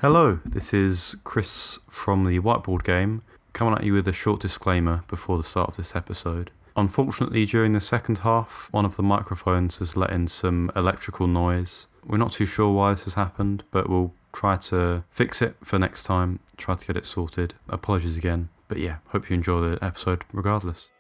Hello, this is Chris from the Whiteboard Game, coming at you with a short disclaimer before the start of this episode. Unfortunately, during the second half, one of the microphones has let in some electrical noise. We're not too sure why this has happened, but we'll try to fix it for next time, try to get it sorted. Apologies again, but yeah, hope you enjoy the episode regardless.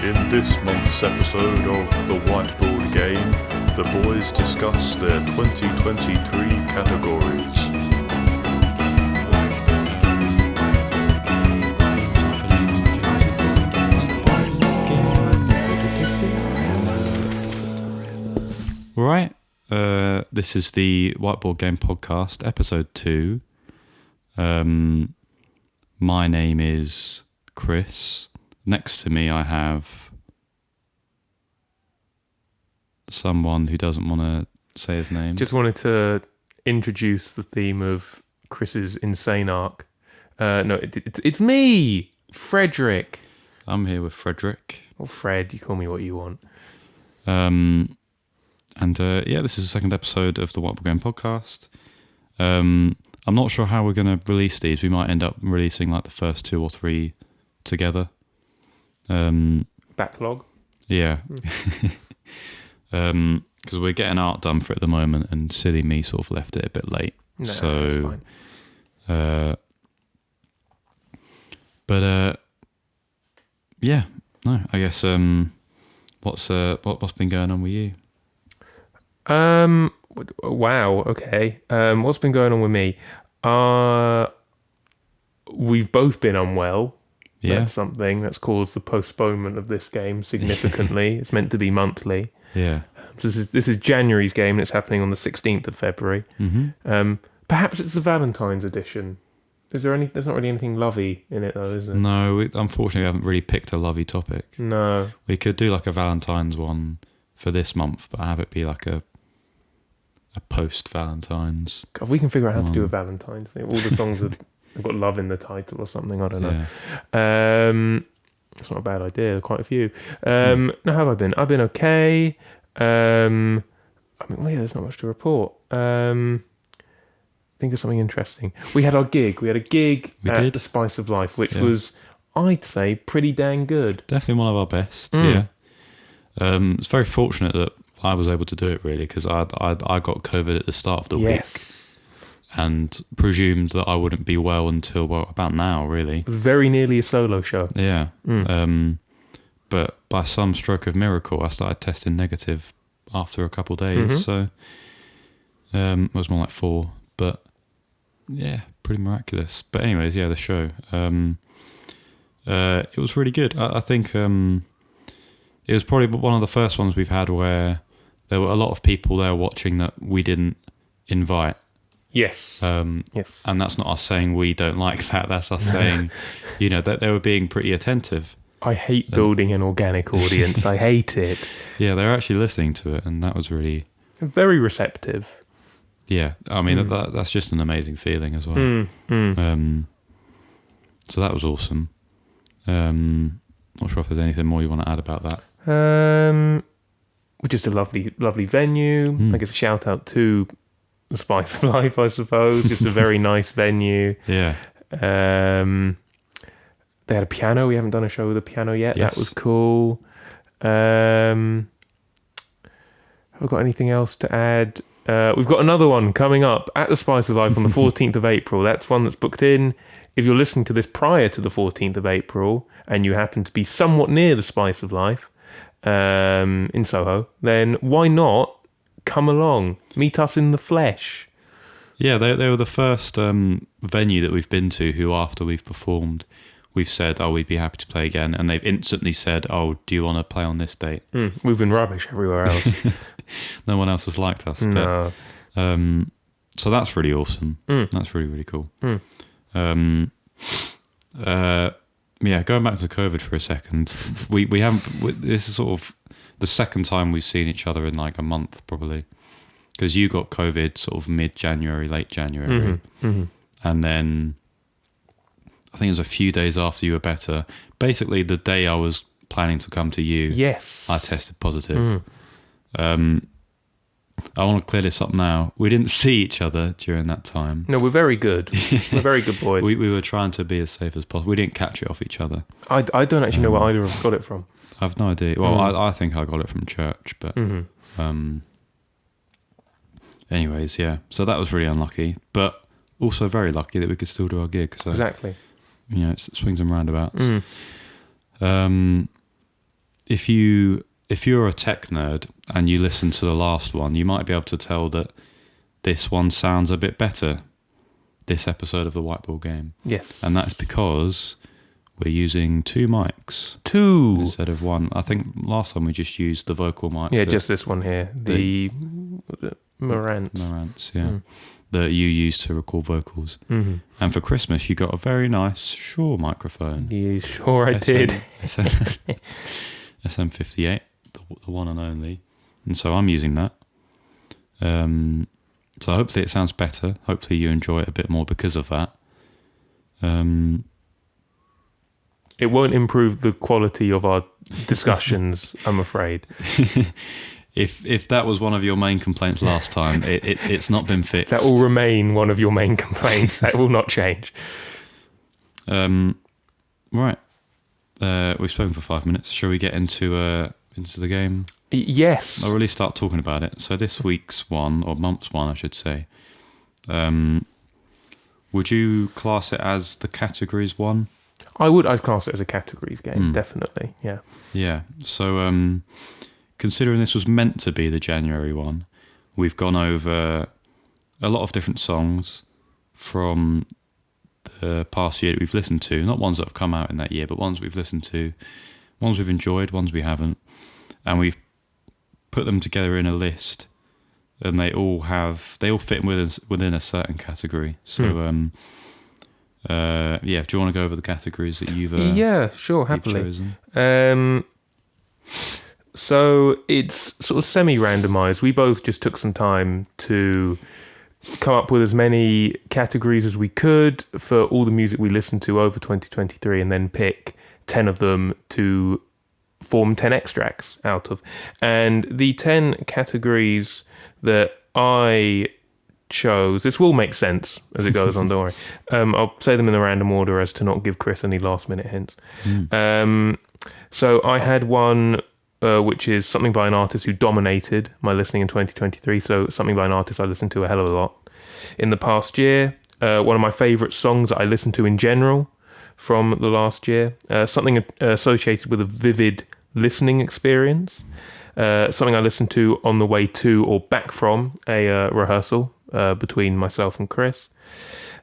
In this month's episode of the Whiteboard Game, the boys discuss their 2023 categories. Right, this is the Whiteboard Game podcast, episode 2. My name is Chris. Next to me I have someone who doesn't want to say his name. Just wanted to introduce the theme of Chris's insane arc. It's me, Frederick. I'm here with Frederick. Or Fred, you call me what you want. This is the second episode of the Whiteboard Game podcast. I'm not sure how we're going to release these. We might end up releasing like the first 2 or 3 together. Backlog? Yeah. Because we're getting art done for it at the moment, and silly me sort of left it a bit late. No, that's fine. I guess what's been going on with you? Wow, okay. What's been going on with me? We've both been unwell. Yeah. That's something that's caused the postponement of this game significantly. It's meant to be monthly. Yeah. So this is January's game, and it's happening on the 16th of February. Mm-hmm. Perhaps it's the Valentine's edition. There's not really anything lovey in it, though, is there? No, unfortunately, we haven't really picked a lovey topic. No. We could do like a Valentine's one for this month, but have it be like a post-Valentine's. God, we can figure out how to do a Valentine's thing. All the songs have got love in the title or something. I don't know. Yeah. It's not a bad idea. There are quite a few. Now, how have I been? I've been okay. There's not much to report. Think of something interesting. We had our gig. We had a gig at The Spice of Life, which was, I'd say, pretty dang good. Definitely one of our best. Yeah. It's very fortunate that I was able to do it, really, because I got COVID at the start of the week and presumed that I wouldn't be well until about now, really. Very nearly a solo show. Yeah. But by some stroke of miracle, I started testing negative after a couple of days. So it was more like 4, but yeah, pretty miraculous. But anyways, the show. It was really good. I think it was probably one of the first ones we've had where there were a lot of people there watching that we didn't invite. Yes. Yes. And that's not us saying we don't like that. That's us saying, that they were being pretty attentive. I hate building an organic audience. I hate it. Yeah, they were actually listening to it, and that was really... very receptive. Yeah, I mean, that's just an amazing feeling as well. So that was awesome. Not sure if there's anything more you want to add about that. Just a lovely venue. I guess a shout out to The Spice of Life, I suppose. Just a very nice venue. Yeah. They had a piano. We haven't done a show with a piano yet. Yes. That was cool. Have I got anything else to add? We've got another one coming up at The Spice of Life on the 14th of April. That's one that's booked in. If you're listening to this prior to the 14th of April and you happen to be somewhat near The Spice of Life in Soho, then why not come along? Meet us in the flesh. Yeah, they were the first venue that we've been to who, after we've performed, we've said, we'd be happy to play again. And they've instantly said, do you want to play on this date? We've been rubbish everywhere else. No one else has liked us. No. But, so that's really awesome. That's really, really cool. Going back to COVID for a second, we haven't. This is sort of the second time we've seen each other in like a month probably, because you got COVID sort of mid-January, late January, and then I think it was a few days after you were better. Basically, the day I was planning to come to you, yes, I tested positive. I want to clear this up now. We didn't see each other during that time. No, we're very good. We're very good boys. We were trying to be as safe as possible. We didn't catch it off each other. I don't actually know where either of us got it from. I've no idea. Well, I think I got it from church, but anyways, yeah. So that was really unlucky, but also very lucky that we could still do our gig. So, exactly. You know, it swings and roundabouts. If you're a tech nerd and you listen to the last one, you might be able to tell that this one sounds a bit better, this episode of the Whiteboard Game. Yes. And that's because we're using 2 mics. 2! Instead of 1. I think last time we just used the vocal mic. Yeah, just this one here. The Marantz. Marantz, yeah. That you used to record vocals. And for Christmas, you got a very nice Shure microphone. Yeah, sure I did. SM58. The one and only, and so I'm using that. So hopefully it sounds better. Hopefully you enjoy it a bit more because of that. It won't improve the quality of our discussions, I'm afraid. If that was one of your main complaints last time, it's not been fixed. That will remain one of your main complaints. That will not change. Right. We've spoken for 5 minutes. Shall we get into the game? Yes. I'll really start talking about it. So this week's one, or month's one, I should say. Would you class it as the categories one? I'd class it as a categories game, definitely. Yeah. Yeah. So considering this was meant to be the January one, we've gone over a lot of different songs from the past year that we've listened to. Not ones that have come out in that year, but ones we've listened to, ones we've enjoyed, ones we haven't. And we've put them together in a list, and they all fit within a certain category. So, do you want to go over the categories that you've sure, happily. Chosen? So it's sort of semi-randomized. We both just took some time to come up with as many categories as we could for all the music we listened to over 2023, and then pick 10 of them to form 10 extracts out of. And the 10 categories that I chose, this will make sense as it goes on, don't worry. I'll say them in a random order as to not give Chris any last minute hints. So I had one which is something by an artist who dominated my listening in 2023. So something by an artist I listened to a hell of a lot in the past year. One of my favourite songs that I listened to in general from the last year. Something associated with a vivid listening experience. Something I listened to on the way to or back from a rehearsal between myself and Chris.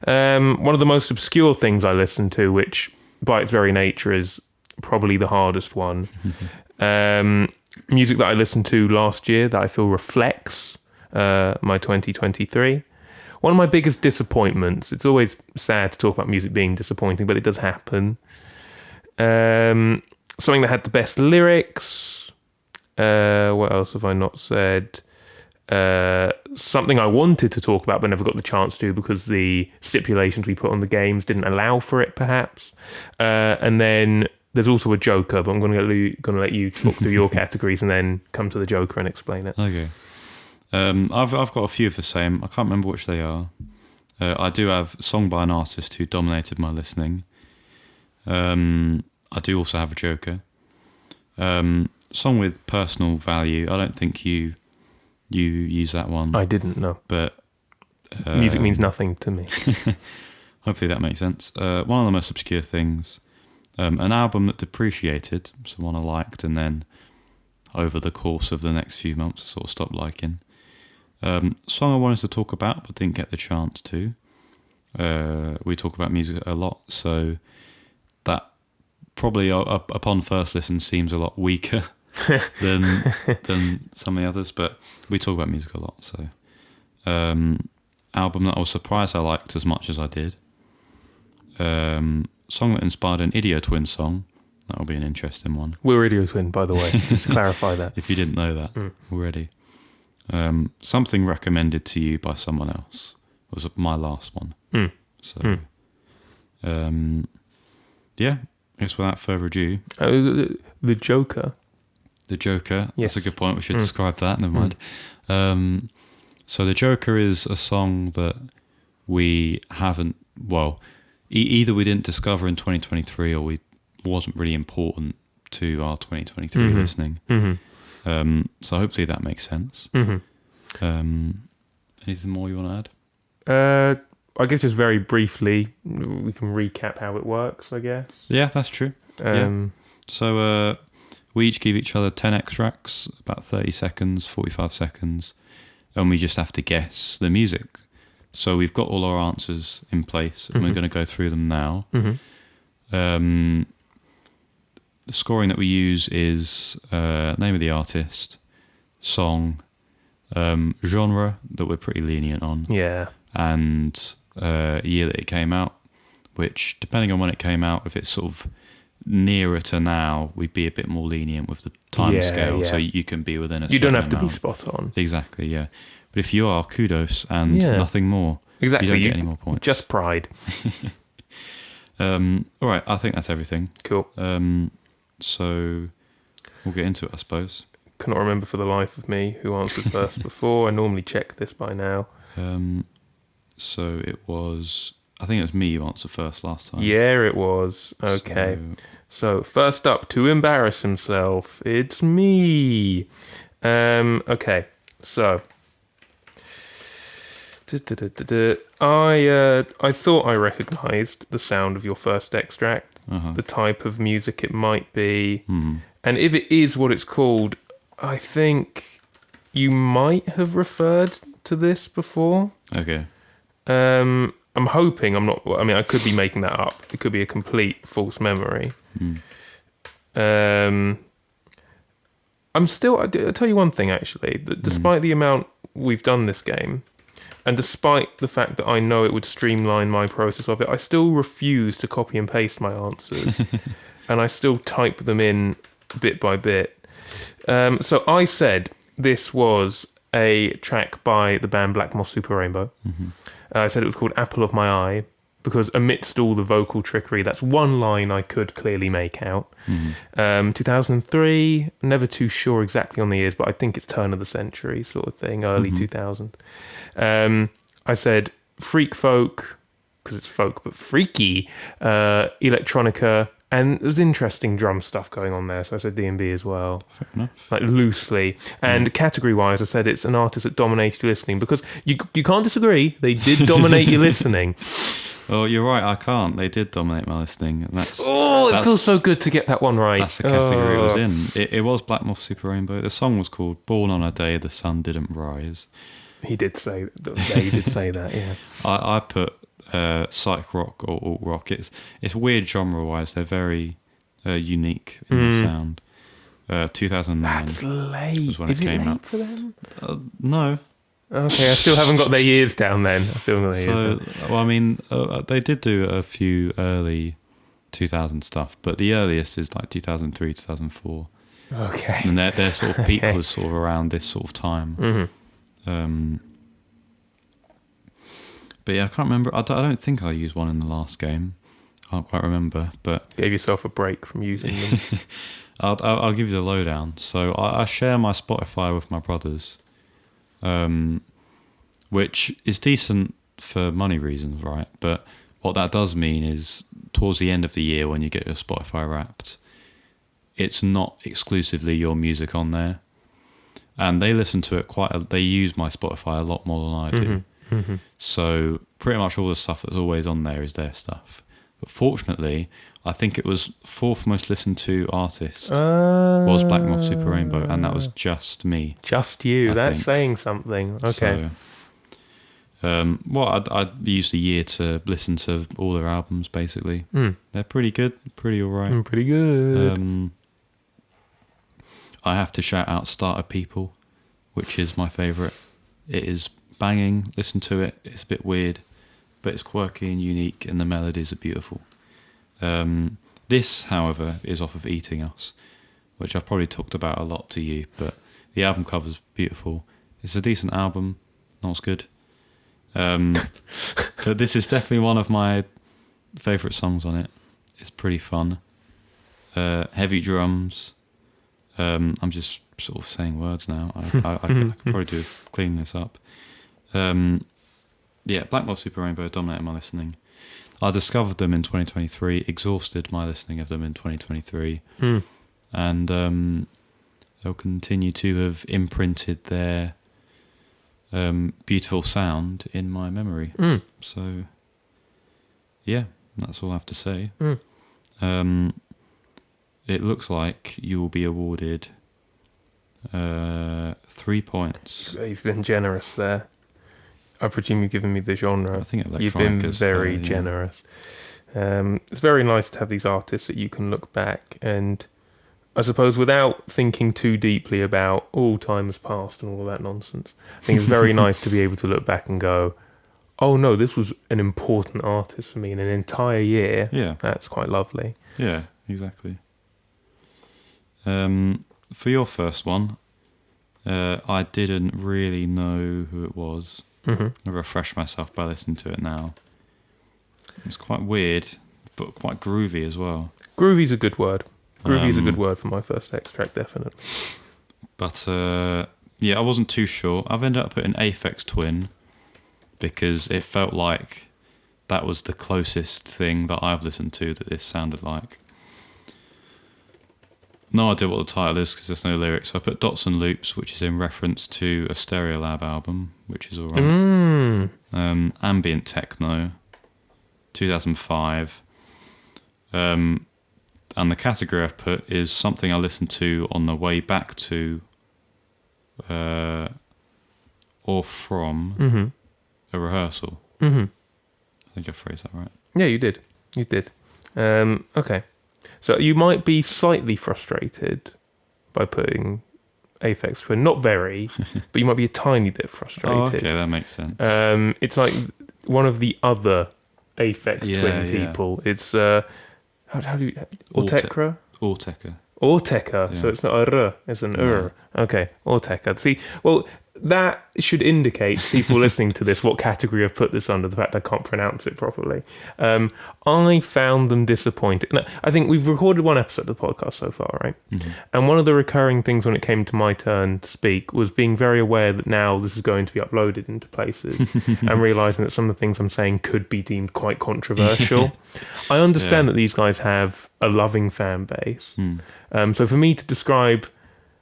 One of the most obscure things I listened to, which by its very nature is probably the hardest one. Music that I listened to last year that I feel reflects my 2023. One of my biggest disappointments. It's always sad to talk about music being disappointing, but it does happen. Something that had the best lyrics. What else have I not said? Something I wanted to talk about but never got the chance to because the stipulations we put on the games didn't allow for it, perhaps. And then there's also a Joker, but I'm going to let you talk through your categories and then come to the Joker and explain it. Okay. I've got a few of the same. I can't remember which they are. I do have a song by an artist who dominated my listening. I do also have a Joker. Song with personal value. I don't think you use that one. I didn't know. But music means nothing to me. Hopefully that makes sense. One of the most obscure things. An album that depreciated, someone I liked, and then over the course of the next few months I sort of stopped liking. Song I wanted to talk about but didn't get the chance to. We talk about music a lot, so that probably upon first listen seems a lot weaker than some of the others, but we talk about music a lot. So album that I was surprised I liked as much as I did. Song that inspired an Idiot Twin song That'll be an interesting one. We're Radio Twin, by the way, just to clarify that. If you didn't know that already. Something recommended to you by someone else was my last one. So, yeah, I guess without further ado. The Joker. The Joker, yes. That's a good point. We should describe that, never mind. So The Joker is a song that we haven't, either we didn't discover in 2023 or we wasn't really important to our 2023 listening. So hopefully that makes sense. Anything more you want to add? I guess just very briefly, we can recap how it works, I guess. Yeah, that's true. So we each give each other 10 extracts, about 30 seconds, 45 seconds, and we just have to guess the music. So we've got all our answers in place, and we're going to go through them now. The scoring that we use is name of the artist, song, genre that we're pretty lenient on. Yeah. And year that it came out, which, depending on when it came out, if it's sort of nearer to now, we'd be a bit more lenient with the time scale, so you can be within a certain You don't have to amount. be spot on. Exactly, yeah. But if you are, kudos, and nothing more. Exactly. You don't get any more points. Just pride. All right, I think that's everything. Cool. So we'll get into it, I suppose. Cannot remember for the life of me who answered first before. I normally check this by now. So it was, I think it was me who answered first last time. Yeah, it was. Okay. So first up, to embarrass himself, it's me. Okay, so I thought I recognised the sound of your first extract, the type of music it might be, and if it is what it's called, I think you might have referred to this before. Okay. I'm hoping I'm not. I mean, I could be making that up. It could be a complete false memory. I'm still. I'll tell you one thing actually. That despite the amount we've done this game, and despite the fact that I know it would streamline my process of it, I still refuse to copy and paste my answers, and I still type them in bit by bit. So I said this was a track by the band Black Moss Super Rainbow. I said it was called Apple of My Eye because amidst all the vocal trickery, that's one line I could clearly make out. 2003, never too sure exactly on the years, but I think it's turn of the century sort of thing, early 2000. I said freak folk, because it's folk, but freaky, electronica, and there's interesting drum stuff going on there, so I said D&B as well. Fair enough. Like loosely. And category-wise, I said it's an artist that dominated your listening, because you can't disagree, they did dominate your listening. Oh, you're right, I can't. They did dominate my listening. And that's, it feels so good to get that one right. That's the category it was in. It was Black Moth Super Rainbow. The song was called Born on a Day the Sun Didn't Rise. He did say that, yeah. I put psych rock or alt rock. It's weird genre-wise. They're very unique in their sound. 2009. That's late. Was when Is it came late out. for them? No. Okay, I still haven't got their years down then. Well, I mean, they did do a few early 2000 stuff, but the earliest is like 2003, 2004. Okay. And their sort of peak was sort of around this sort of time. But yeah, I can't remember. I don't think I used one in the last game. I can't quite remember, but gave yourself a break from using them. I'll give you the lowdown. So I share my Spotify with my brothers, which is decent for money reasons, right? But what that does mean is towards the end of the year when you get your Spotify Wrapped, it's not exclusively your music on there, and they listen to it they use my Spotify a lot more than I do. So pretty much all the stuff that's always on there is their stuff. But fortunately, I think it was fourth most listened to artist was Black Moth Super Rainbow, and that was just me. Just you. That's think. Saying something. Okay. So, I'd used a year to listen to all their albums, basically. They're pretty good, pretty all right. Pretty good. I have to shout out Starter People, which is my favourite. It is banging. Listen to it. It's a bit weird, but it's quirky and unique, and the melodies are beautiful. This, however, is off of Eating Us, which I've probably talked about a lot to you, but the album cover's beautiful. It's a decent album, not as good. But this is definitely one of my favourite songs on it. It's pretty fun. Heavy drums. I'm just sort of saying words now. I could probably do clean this up. Black Moth Super Rainbow dominated my listening. I discovered them in 2023, exhausted my listening of them in 2023, and they'll continue to have imprinted their beautiful sound in my memory. So, yeah, that's all I have to say. It looks like you will be awarded 3 points. He's been generous there. I presume you've given me the genre. I think you've been very generous. It's very nice to have these artists that you can look back and, I suppose, without thinking too deeply about all time has passed and all that nonsense. I think it's very nice to be able to look back and go, oh no, this was an important artist for me in an entire year. Yeah. That's quite lovely. Yeah, exactly. For your first one, I didn't really know who it was. I refreshed myself by listening to it now. It's quite weird, but quite groovy as well. Groovy's a good word. Groovy is a good word for my first extract, definitely. But, I wasn't too sure. I've ended up putting Aphex Twin because it felt like that was the closest thing that I've listened to that this sounded like. No idea what the title is because there's no lyrics. So I put Dots and Loops, which is in reference to a Stereolab album, which is alright. Ambient Techno, 2005. And the category I've put is something I listened to on the way back to or from a rehearsal. I think I phrased that right. Yeah, you did. Okay. So you might be slightly frustrated by putting Aphex Twin. Not very, but you might be a tiny bit frustrated. Oh, okay, that makes sense. It's like one of the other Aphex Twin people. It's, how do you... Ortekra? Orteka. Yeah. So it's not a r, it's an ur. Okay, Orteka. See, well, that should indicate to people listening to this what category I've put this under, the fact I can't pronounce it properly. I found them disappointing. Now, I think we've recorded one episode of the podcast so far, right? And one of the recurring things when it came to my turn to speak was being very aware that now this is going to be uploaded into places and realising that some of the things I'm saying could be deemed quite controversial. I understand that these guys have a loving fan base. So for me to describe...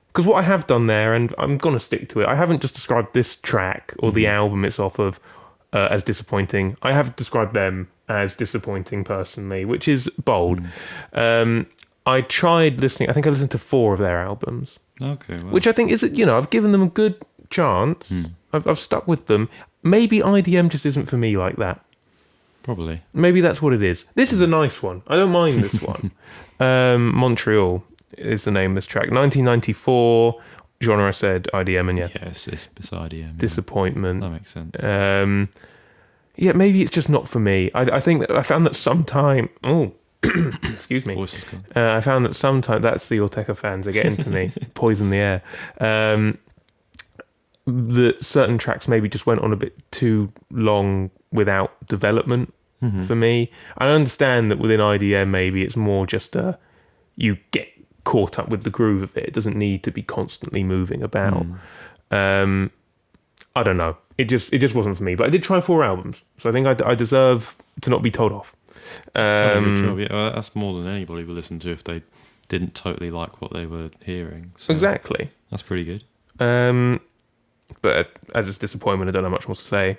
Because what I have done there, and I'm going to stick to it, I haven't just described this track or the album it's off of as disappointing. I have described them as disappointing personally, which is bold. I tried listening, I think I listened to 4 of their albums. Okay. Well. Which I think is, I've given them a good chance. I've stuck with them. Maybe IDM just isn't for me like that. Probably. Maybe that's what it is. This is a nice one. I don't mind this one. Montreal is the name of this track. 1994, genre I said IDM, and it's IDM. Disappointment. That makes sense. Maybe it's just not for me. I think that I found that sometime... Oh, excuse me. Voice is gone. I found that sometime... That's the Orteka fans are getting to me. Poison the air. That certain tracks maybe just went on a bit too long without development for me. I understand that within IDM maybe it's more just you get caught up with the groove of it. It doesn't need to be constantly moving about. I don't know. It just wasn't for me. But I did try 4 albums, so I think I deserve to not be told off. That's more than anybody would listen to if they didn't totally like what they were hearing. So exactly. That's pretty good. But as it's disappointment, I don't have much more to say.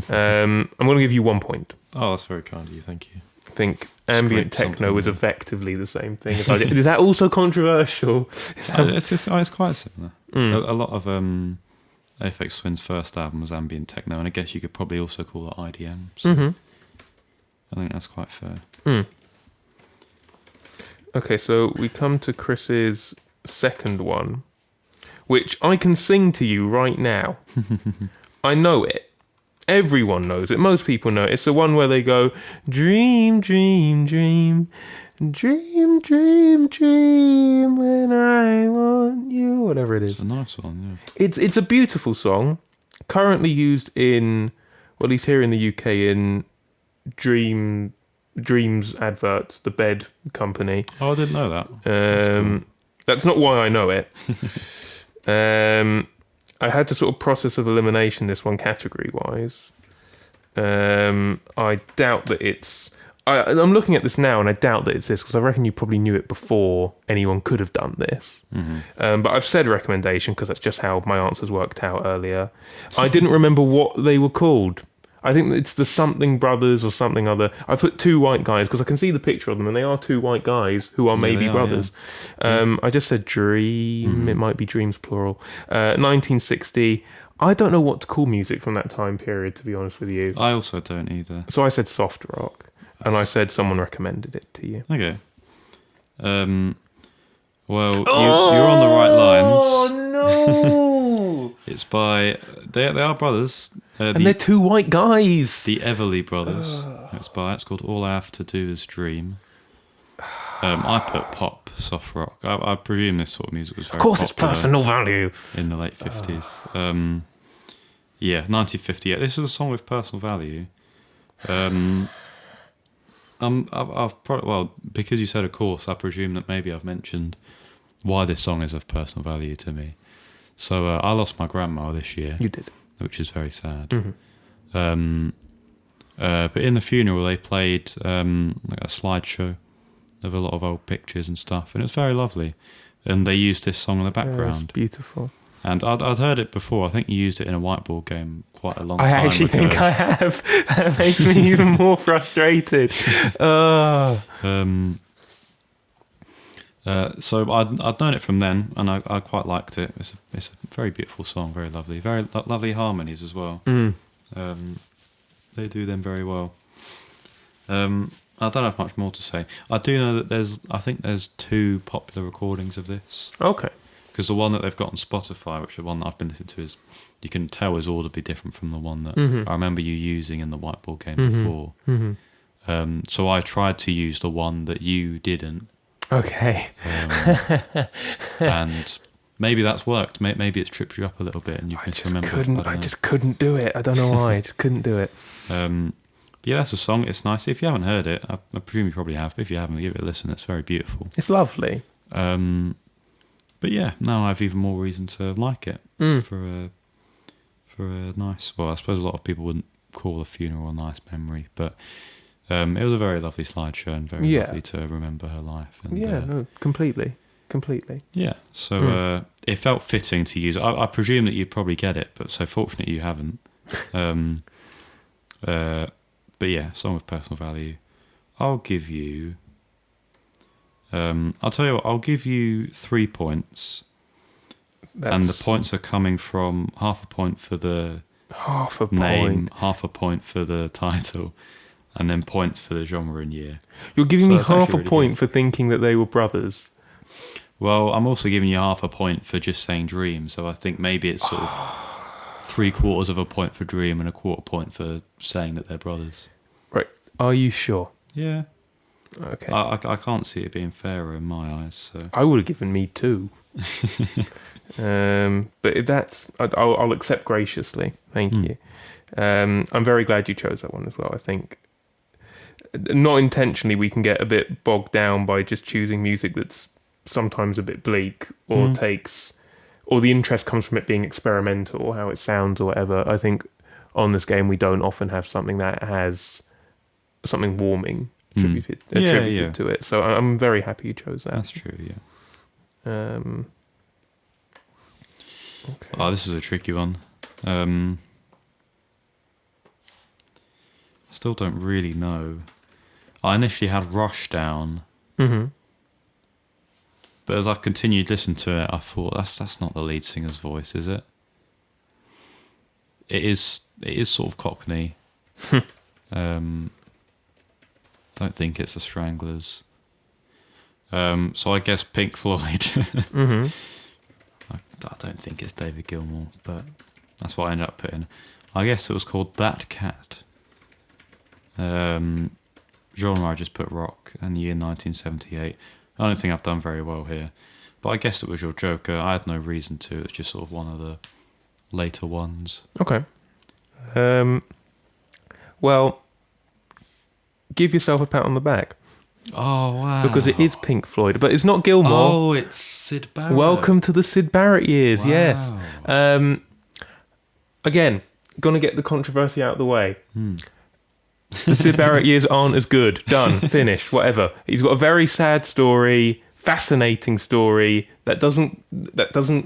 I'm going to give you 1 point. Oh, that's very kind of you. Thank you. I think ambient techno is effectively the same thing. Is that also controversial? It's quite similar. A lot of Aphex Twin's first album was ambient techno, and I guess you could probably also call it IDM. So I think that's quite fair. Okay, so we come to Chris's second one, which I can sing to you right now. I know it. Everyone knows it. Most people know it. It's the one where they go, dream, dream, dream, Dream, dream, dream when I want you. Whatever it is. It's a nice one, yeah. It's a beautiful song. Currently used in, well, at least here in the UK, in Dreams adverts, the bed company. Oh, I didn't know that. That's not why I know it. I had to sort of process of elimination this one category-wise. I doubt that it's... I'm looking at this now and I doubt that it's this because I reckon you probably knew it before anyone could have done this. Mm-hmm. But I've said recommendation because that's just how my answers worked out earlier. I didn't remember what they were called. I think it's the something brothers or something other. I put two white guys because I can see the picture of them and they are two white guys who are maybe brothers. Yeah. I just said dream. Mm-hmm. It might be dreams plural. 1960. I don't know what to call music from that time period, to be honest with you. I also don't either. So I said soft rock. And I said someone recommended it to you. Okay. Well, you're on the right lines. Oh, no! It's by... They are brothers. And they're two white guys. The Everly Brothers. It's called All I Have to Do Is Dream. I put pop, soft rock. I presume this sort of music was very popular. Of course, it's personal value. In the late 50s. Yeah, 1958. This is a song with personal value. I've probably, well, because you said of course, I presume that maybe I've mentioned why this song is of personal value to me. So I lost my grandma this year. You did. Which is very sad. Mm-hmm. But in the funeral, they played like a slideshow of a lot of old pictures and stuff, and it was very lovely. And they used this song in the background. It's beautiful. And I'd heard it before. I think you used it in a whiteboard game quite a long time I ago. actually think I have. That makes me even more frustrated. So I'd known it from then, and I quite liked it. It's a very beautiful song, very lovely, very lovely harmonies as well. They do them very well. I don't have much more to say. I do know that I think there's two popular recordings of this. Okay. Because the one that they've got on Spotify, which is the one that I've been listening to, is you can tell is audibly different from the one that I remember you using in the whiteboard game before. Mm-hmm. So I tried to use the one that you didn't. Okay. And maybe that's worked. Maybe it's tripped you up a little bit and you've misremembered. I just couldn't do it. I don't know why. I just couldn't do it. But yeah, that's a song. It's nice. If you haven't heard it, I presume you probably have. But if you haven't, give it a listen. It's very beautiful. It's lovely. But yeah, now I have even more reason to like it for a nice. Well, I suppose a lot of people wouldn't call a funeral a nice memory, but it was a very lovely slideshow and very lovely to remember her life. And, no, completely. Yeah, so it felt fitting to use. I presume that you'd probably get it, but so fortunate you haven't. But yeah, song of personal value. I'll give you. I'll tell you what. I'll give you 3 points, and the points are coming from half a point for the name, half a point for the title, and then points for the genre and year. You're giving me half a point for thinking that they were brothers. Well, I'm also giving you half a point for just saying dream. So I think maybe it's sort of 3/4 of a point for dream and a 1/4 point for saying that they're brothers. Right? Are you sure? Yeah. Okay. I can't see it being fairer in my eyes. So I would have given me 2. But if that's, I'll accept graciously. Thank you. I'm very glad you chose that one as well. I think not intentionally we can get a bit bogged down by just choosing music that's sometimes a bit bleak or or the interest comes from it being experimental or how it sounds or whatever. I think on this game we don't often have something that has something warming attributed to it. So I'm very happy you chose that. That's true, yeah. Okay. Oh, this is a tricky one. I still don't really know. I initially had Rush down. But as I've continued listening to it, I thought that's not the lead singer's voice, is it? It is sort of Cockney. Don't think it's the Stranglers. So I guess Pink Floyd. I don't think it's David Gilmour, but that's what I ended up putting. I guess it was called That Cat. genre I just put rock, and the year 1978. I don't think I've done very well here, but I guessed it was your Joker. I had no reason to. It's just sort of one of the later ones. Okay. Well, give yourself a pat on the back. Oh, wow. Because it is Pink Floyd, but it's not Gilmour. Oh, it's Syd Barrett. Welcome to the Syd Barrett years, Wow. yes. Again, gonna get the controversy out of the way. The Syd Barrett years aren't as good. Done, finished, whatever. He's got a very sad story, fascinating story that doesn't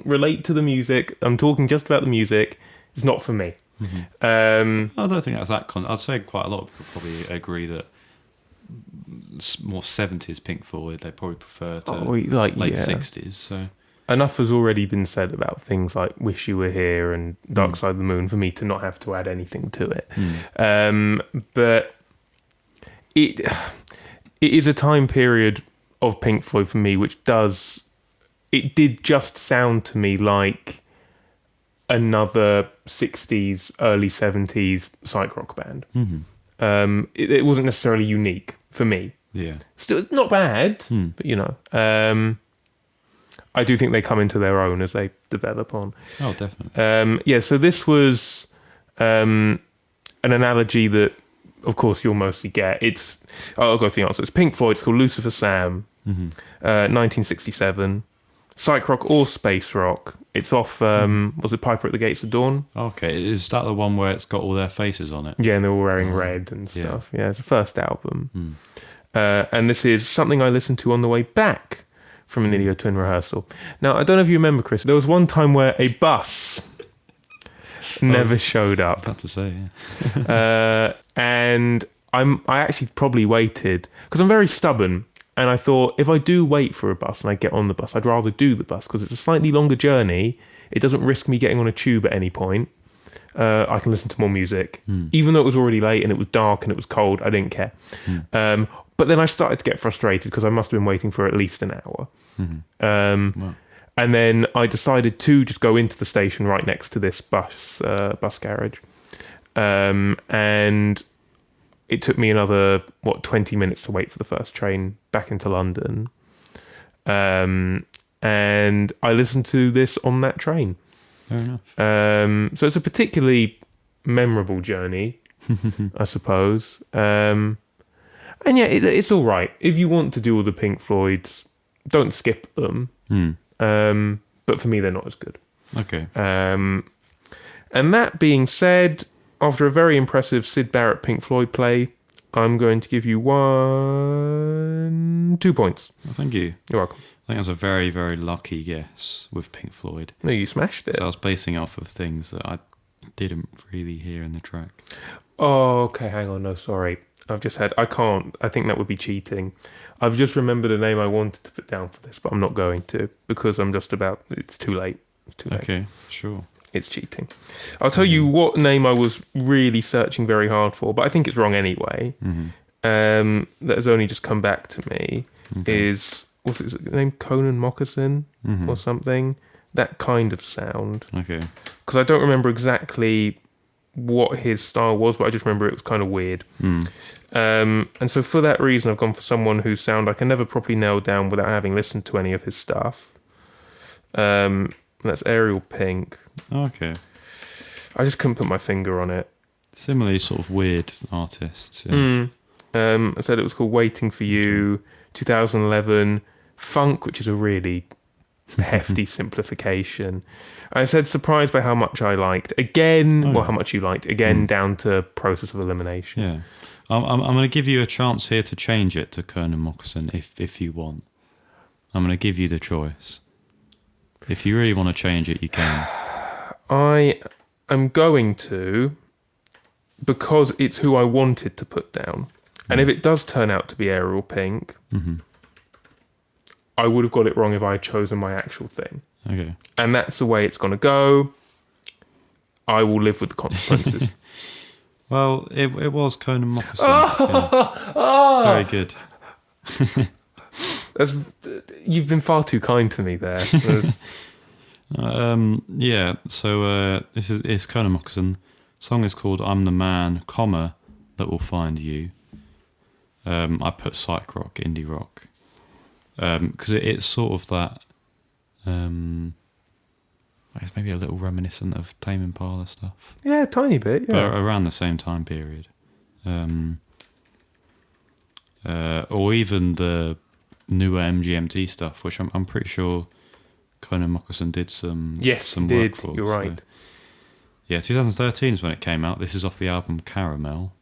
relate to the music. I'm talking just about the music. It's not for me. I don't think that's that. I'd say quite a lot of people probably agree that more 70s Pink Floyd they probably prefer to late 60s. So enough has already been said about things like "Wish You Were Here" and "Dark Side of the Moon" for me to not have to add anything to it. But it is a time period of Pink Floyd for me which did just sound to me like another 60s, early 70s psych rock band. It wasn't necessarily unique for me. Yeah. Still, it's not bad, but I do think they come into their own as they develop on. Oh, definitely. So this was an analogy that, of course, you'll mostly get. I've got the answer. It's Pink Floyd. It's called Lucifer Sam, 1967. Psych rock or space rock. It's off, was it Piper at the Gates of Dawn? Okay, is that the one where it's got all their faces on it? Yeah, and they're all wearing red and stuff. Yeah, it's the first album. And this is something I listened to on the way back from an Idiot Twin rehearsal. Now, I don't know if you remember, Chris, there was one time where a bus never showed up. About to say, yeah. And I actually probably waited, because I'm very stubborn. And I thought, if I do wait for a bus and I get on the bus, I'd rather do the bus because it's a slightly longer journey. It doesn't risk me getting on a tube at any point. I can listen to more music. Even though it was already late and it was dark and it was cold, I didn't care. But then I started to get frustrated because I must have been waiting for at least an hour. Wow. And then I decided to just go into the station right next to this bus garage. And it took me another, 20 minutes to wait for the first train back into London. And I listened to this on that train. Fair enough. So it's a particularly memorable journey, I suppose. And yeah, it's all right. If you want to do all the Pink Floyds, don't skip them. But for me, they're not as good. Okay. And that being said, after a very impressive Syd Barrett Pink Floyd play, I'm going to give you 2 points. Well, thank you. You're welcome. I think that was a very, very lucky guess with Pink Floyd. No, you smashed it. So I was basing it off of things that I didn't really hear in the track. Oh, okay, hang on. No, sorry. I think that would be cheating. I've just remembered a name I wanted to put down for this, but I'm not going to because it's too late. It's too late. Okay, sure. It's cheating. I'll tell you what name I was really searching very hard for, but I think it's wrong anyway. That has only just come back to me. Is, what's his name? Conan Moccasin or something? That kind of sound. Okay. Because I don't remember exactly what his style was, but I just remember it was kind of weird. And so for that reason, I've gone for someone whose sound I can never properly nail down without having listened to any of his stuff. And that's Ariel Pink. Okay. I just couldn't put my finger on it. Similarly sort of weird artists. Yeah. I said it was called Waiting for You, 2011, Funk, which is a really hefty simplification. I said surprised by how much I liked. Again, how much you liked. Again, down to Process of Elimination. Yeah. I'm going to give you a chance here to change it to Conan Moccasin if you want. I'm going to give you the choice. If you really want to change it, you can. I am going to, because it's who I wanted to put down. And if it does turn out to be Ariel Pink, I would have got it wrong if I had chosen my actual thing. Okay. And that's the way it's going to go. I will live with the consequences. Well, it was Conan Moccasin. Yeah. Very good. You've been far too kind to me there. Yeah, so it's Conan Moccasin. The song is called I'm the Man, that will find you. I put psych rock, indie rock, because it's sort of that. I guess maybe a little reminiscent of Tame Impala stuff. Yeah, a tiny bit. Yeah, but around the same time period, or even the newer MGMT stuff, which I'm pretty sure Conan Moccasin did some some work did. for. You're right. So, yeah, 2013 is when it came out. This is off the album Caramel,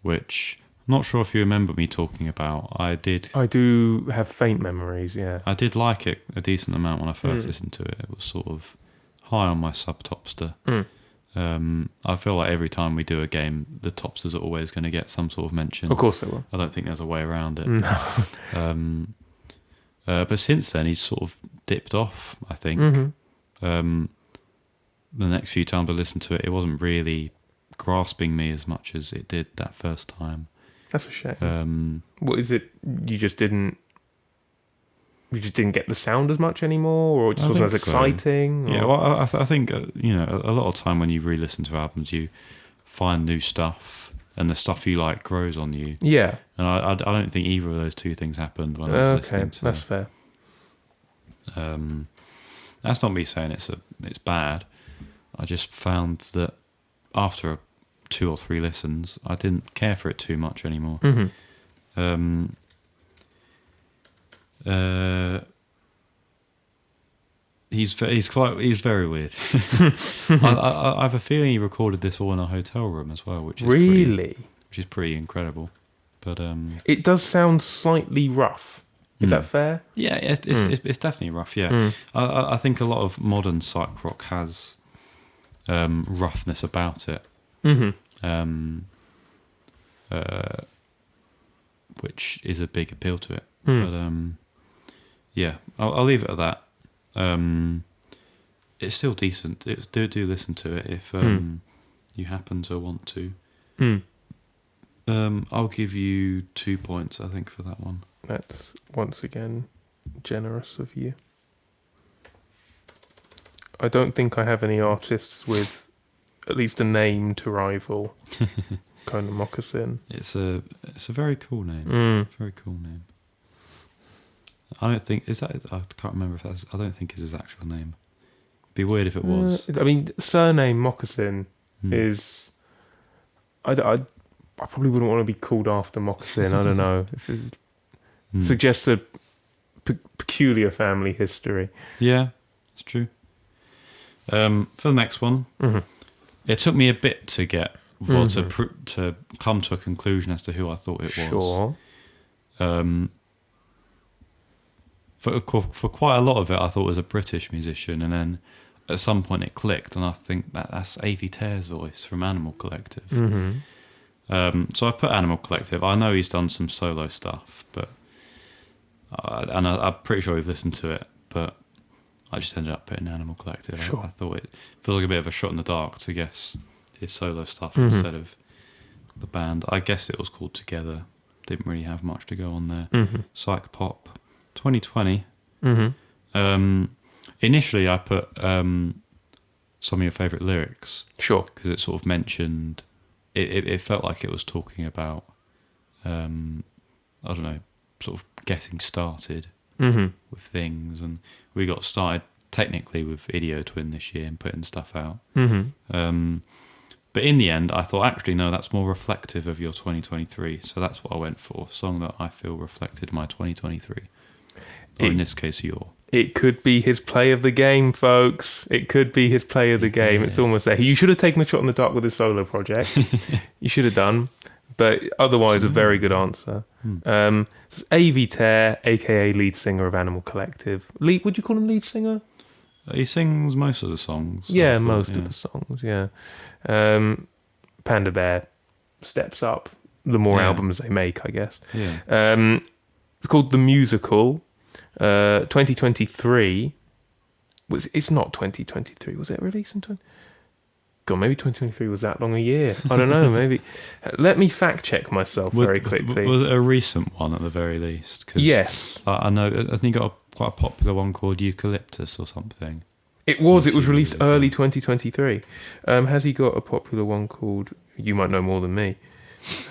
which I'm not sure if you remember me talking about. I do have faint memories, yeah. I did like it a decent amount when I first listened to it. It was sort of high on my sub-topster. I feel like every time we do a game, the topsters are always going to get some sort of mention. Of course they will. I don't think there's a way around it. But since then, he's sort of dipped off, I think. The next few times I listened to it, it wasn't really grasping me as much as it did that first time. That's a shame. What is it? You just didn't get the sound as much anymore, or it just wasn't as exciting? Yeah, well, I think a lot of time when you re-listen to albums, you find new stuff, and the stuff you like grows on you. Yeah, and I don't think either of those two things happened when I was listening to. That's fair. That's not me saying it's bad. I just found that after 2 or 3 listens, I didn't care for it too much anymore. He's very weird. I have a feeling he recorded this all in a hotel room as well, which is pretty incredible. But it does sound slightly rough. Is that fair? Yeah, it's definitely rough. Yeah, I think a lot of modern psych rock has roughness about it, which is a big appeal to it. But yeah, I'll leave it at that. It's still decent. Do listen to it if you happen to want to. I'll give you 2 points, I think, for that one. That's once again generous of you. I don't think I have any artists with at least a name to rival Conan Moccasin. It's a very cool name. Very cool name. I don't think I can't remember if that's. I don't think it's his actual name. It'd be weird if it was. I mean, surname Moccasin is. I probably wouldn't want to be called after Moccasin. I don't know if it suggests a peculiar family history. Yeah, it's true. For the next one, it took me a bit to get to come to a conclusion as to who I thought it was. Sure. For quite a lot of it, I thought it was a British musician, and then at some point it clicked, and I think that's Avi Tare's voice from Animal Collective. So I put Animal Collective. I know he's done some solo stuff, but I'm pretty sure we've listened to it, but I just ended up putting Animal Collective. Sure. I thought it feels like a bit of a shot in the dark to guess his solo stuff instead of the band. I guessed it was called Together. Didn't really have much to go on there. Psych Pop 2020. Initially I put some of your favourite lyrics. Sure. Because it sort of mentioned, it felt like it was talking about, I don't know, sort of getting started with things. And we got started technically with Idio Twin this year and putting stuff out. But in the end, I thought, actually, no, that's more reflective of your 2023. So that's what I went for. A song that I feel reflected my 2023. Or in this case, your. It could be his play of the game, folks. It could be his play of the game. Yeah. It's almost there. You should have taken a shot in the dark with his solo project. You should have done. But otherwise, a very good answer. It's Avi Tare, a.k.a. lead singer of Animal Collective. Would you call him lead singer? He sings most of the songs. Yeah, most of the songs, yeah. Panda Bear steps up the more albums they make, I guess. Yeah. It's called The Musical. 2023. It's not 2023. Was it released in 20? God, maybe 2023 was that long a year. I don't know. Maybe. Let me fact check myself very quickly. Was it a recent one at the very least? Yes. I know. Hasn't he got quite a popular one called Eucalyptus or something? It was released early 2023. Has he got a popular one called? You might know more than me.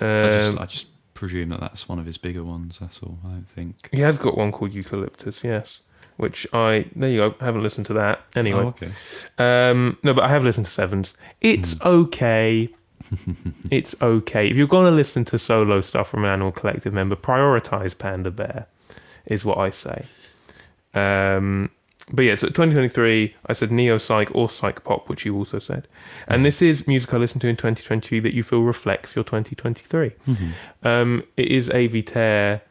I just presume that that's one of his bigger ones. That's all. I don't think. He has got one called Eucalyptus, yes. Which there you go. I haven't listened to that. Anyway. Oh, okay. No, but I have listened to Sevens. It's okay. It's okay. If you're going to listen to solo stuff from an Animal Collective member, prioritize Panda Bear, is what I say. But yeah, so 2023, I said neo-psych or psych pop, which you also said. And this is music I listened to in 2023 that you feel reflects your 2023. It is Avi Tare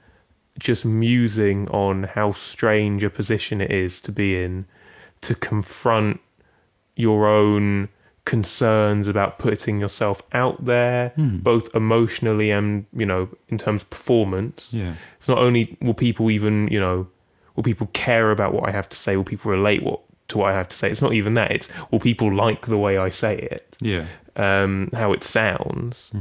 just musing on how strange a position it is to be in, to confront your own concerns about putting yourself out there, both emotionally and, you know, in terms of performance. Yeah. It's not only will people even, you know, will people care about what I have to say? Will people relate to what I have to say? It's not even that. It's will people like the way I say it? Yeah. How it sounds.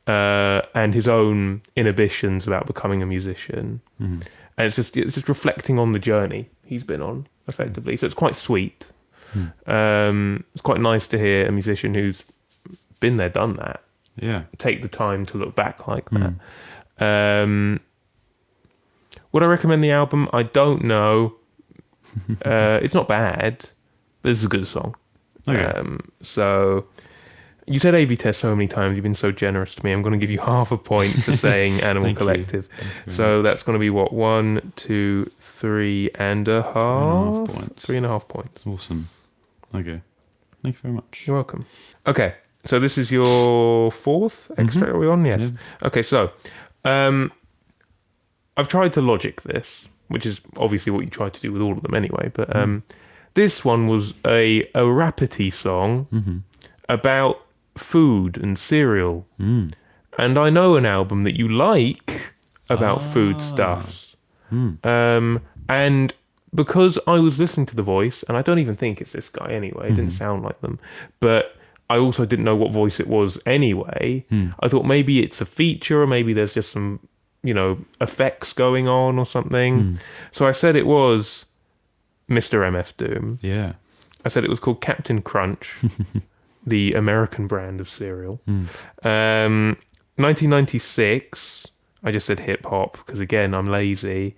And his own inhibitions about becoming a musician. And it's just reflecting on the journey he's been on, effectively. So it's quite sweet. It's quite nice to hear a musician who's been there, done that. Yeah. Take the time to look back like that. Would I recommend the album? I don't know. It's not bad, but it's a good song. Okay. So you said Avi Tare so many times. You've been so generous to me. I'm going to give you half a point for saying Animal Thank Collective. you So that's going to be what, 1, 2, 3.5 points. 3.5 points. Awesome. Okay. Thank you very much. You're welcome. Okay, so this is your fourth extract. Are we on? Yes. Yeah. Okay, so I've tried to logic this, which is obviously what you try to do with all of them anyway. But this one was a rappity song about food and cereal. And I know an album that you like about foodstuffs. And because I was listening to the voice, and I don't even think it's this guy anyway, it didn't sound like them, but I also didn't know what voice it was anyway. I thought maybe it's a feature, or maybe there's just some, you know, effects going on or something. So I said it was Mr. MF Doom. Yeah. I said it was called Captain Crunch, the American brand of cereal. 1996, I just said hip hop because, again, I'm lazy.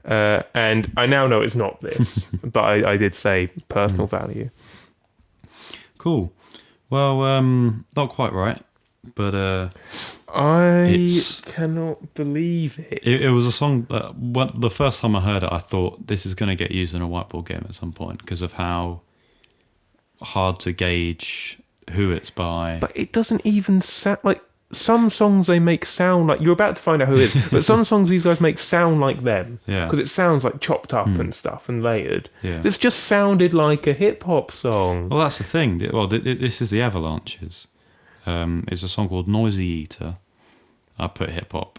And I now know it's not this, but I did say personal value. Cool. Well, not quite right, but I cannot believe it. It was a song that the first time I heard it, I thought this is going to get used in a whiteboard game at some point because of how hard to gauge who it's by. But it doesn't even sound like some songs they make sound like, you're about to find out who it is, but some songs these guys make sound like them. Yeah. Because it sounds like chopped up and stuff and layered. Yeah. This just sounded like a hip hop song. Well, that's the thing. Well, this is the Avalanches. It's a song called Noisy Eater. I put hip hop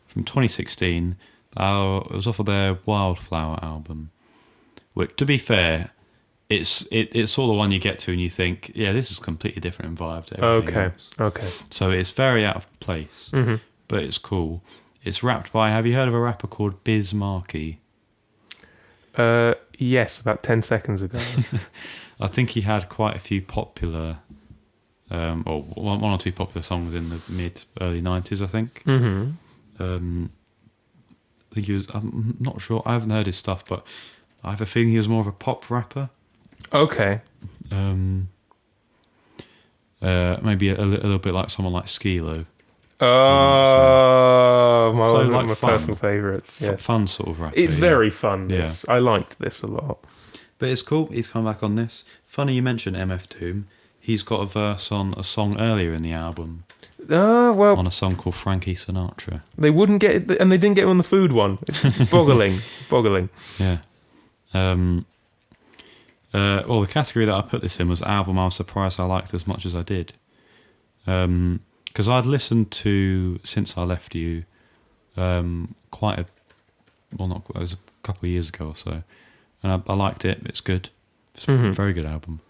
from 2016. It was off of their Wildflower album. Which, to be fair, it's sort of the one you get to and you think, yeah, this is completely different in vibe to everything else. Okay. So it's very out of place, but it's cool. It's rapped by, have you heard of a rapper called Biz Markie? Yes, about 10 seconds ago. I think he had quite a few popular, or one or two popular songs in the early 90s, I think. I think he was, I'm not sure, I haven't heard his stuff, but I have a feeling he was more of a pop rapper. Okay. Maybe a little bit like someone like Skilo. Oh, one of my fun, personal favourites. Yes. Fun sort of rapper. It's very fun, this. Yeah. I liked this a lot. But it's cool, he's come back on this. Funny you mentioned MF Doom. He's got a verse on a song earlier in the album. Well, On a song called Frankie Sinatra. they wouldn't get it, and they didn't get him on the food one. It's boggling. Yeah. Well, the category that I put this in was album I was surprised I liked as much as I did. Because I'd listened to Since I Left You it was a couple of years ago or so. And I liked it. It's good. It's a very good album.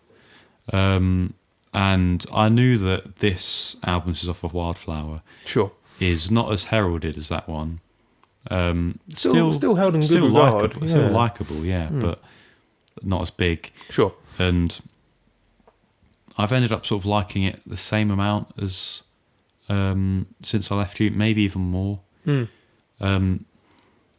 And I knew that this album, this is off of Wildflower, Sure. is not as heralded as that one. Still held in good regard. Still likeable, yeah, but not as big. Sure. And I've ended up sort of liking it the same amount as Since I Left You, maybe even more. And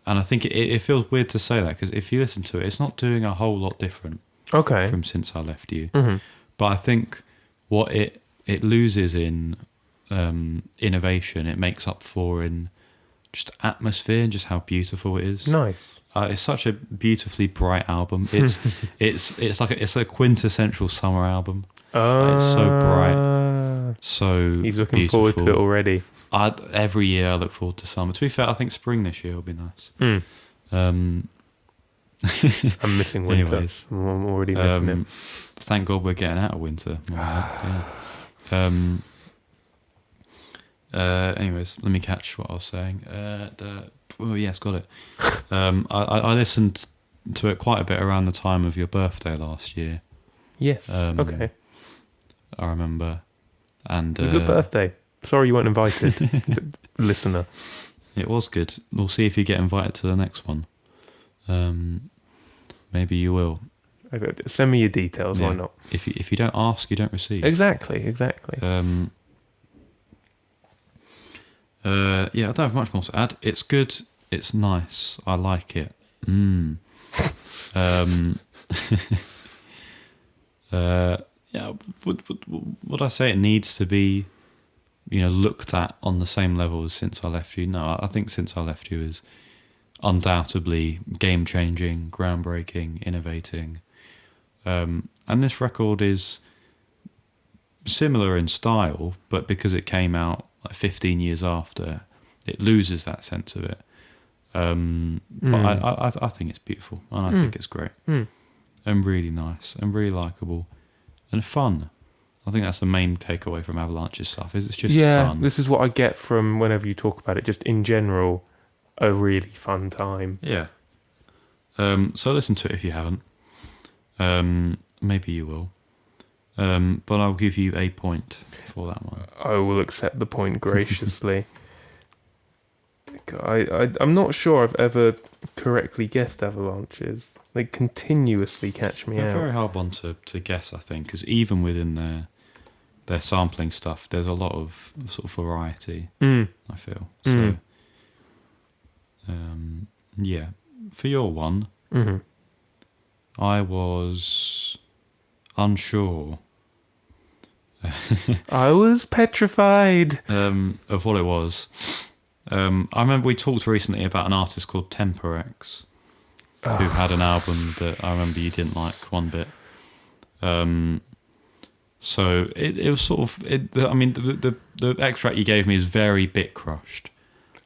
I think it feels weird to say that, because if you listen to it, it's not doing a whole lot different from Since I Left You. But I think what it loses in innovation, it makes up for in just atmosphere and just how beautiful it is. Nice. It's such a beautifully bright album. It's like a quintessential summer album. It's so bright, so he's looking beautiful. forward to it already. Every year I look forward to summer. To be fair, I think spring this year will be nice. I'm missing winter. Anyways, I'm already missing it. Thank God we're getting out of winter. Anyways, let me catch what I was saying. Oh yes, got it. I listened to it quite a bit around the time of your birthday last year. Yes. Okay. I remember. And it was a good birthday. Sorry you weren't invited, listener. It was good. We'll see if you get invited to the next one. Maybe you will. Okay, send me your details. Why not? If you don't ask, you don't receive. Exactly. I don't have much more to add. It's good. It's nice. I like it. Would I say it needs to be, looked at on the same level as Since I Left You? No, I think Since I Left You is undoubtedly game-changing, groundbreaking, innovating. And this record is similar in style, but because it came out like 15 years after, it loses that sense of it. But I think it's beautiful, and I think it's great, and really nice, and really likable, and fun. I think that's the main takeaway from Avalanche's stuff. Is it's just fun. This is what I get from whenever you talk about it. Just in general, a really fun time. Yeah. So listen to it if you haven't. Maybe you will. But I'll give you a point for that one. I will accept the point graciously. I'm not sure I've ever correctly guessed Avalanches. They continuously catch me They're out. a very hard one to guess, I think, because even within their sampling stuff, there's a lot of sort of variety, I feel. So, for your one, I was unsure. I was petrified. Of what it was. I remember we talked recently about an artist called Temperex, who had an album that I remember you didn't like one bit. So it was sort of... the extract you gave me is very bit crushed.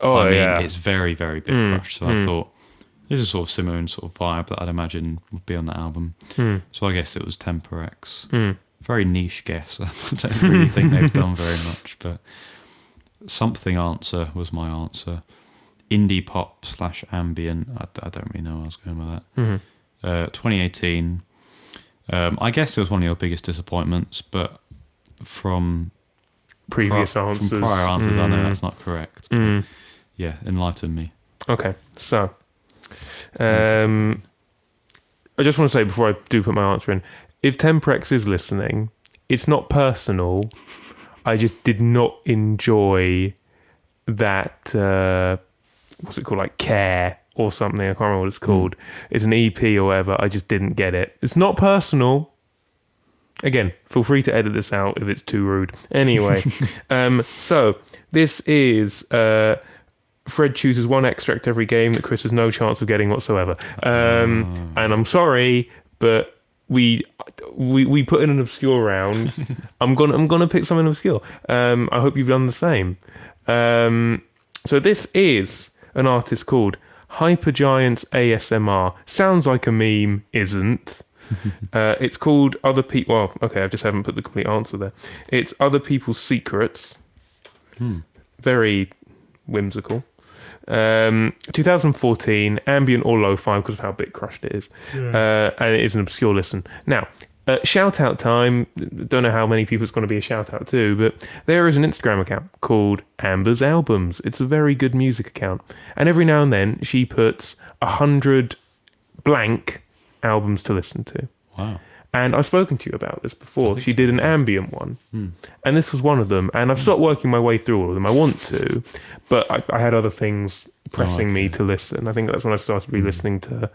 It's very, very bit crushed. So I thought, this is sort of similar in sort of vibe that I'd imagine would be on that album. So I guess it was Temperex. Very niche guess. I don't really think they've done very much, but something answer was my answer. Indie pop / ambient. I don't really know where I was going with that. 2018. I guess it was one of your biggest disappointments, but from previous answers. From prior answers, I know that's not correct. But yeah, enlighten me. Okay, so I just want to say before I do put my answer in, if Temperex is listening, it's not personal. I just did not enjoy that, what's it called, like Care or something, I can't remember what it's called. It's an EP or whatever, I just didn't get it. It's not personal. Again, feel free to edit this out if it's too rude. Anyway, so this is Fred chooses one extract every game that Chris has no chance of getting whatsoever. And I'm sorry, but we put in an obscure round. I'm gonna pick something obscure. I hope you've done the same. So this is an artist called Hypergiants ASMR. Sounds like a meme, isn't? It's called Other People. Well, okay, I just haven't put the complete answer there. It's Other People's Secrets. Very whimsical. 2014, ambient or lo-fi because of how bit crushed it is. And it is an obscure listen. Now, shout out time. Don't know how many people it's going to be a shout out to, but there is an Instagram account called Amber's Albums. It's a very good music account, and every now and then she puts 100 blank albums to listen to. Wow. And I've spoken to you about this before. She did an ambient one. And this was one of them. And I've stopped working my way through all of them. I want to, but I had other things pressing me to listen. I think that's when I started re-listening to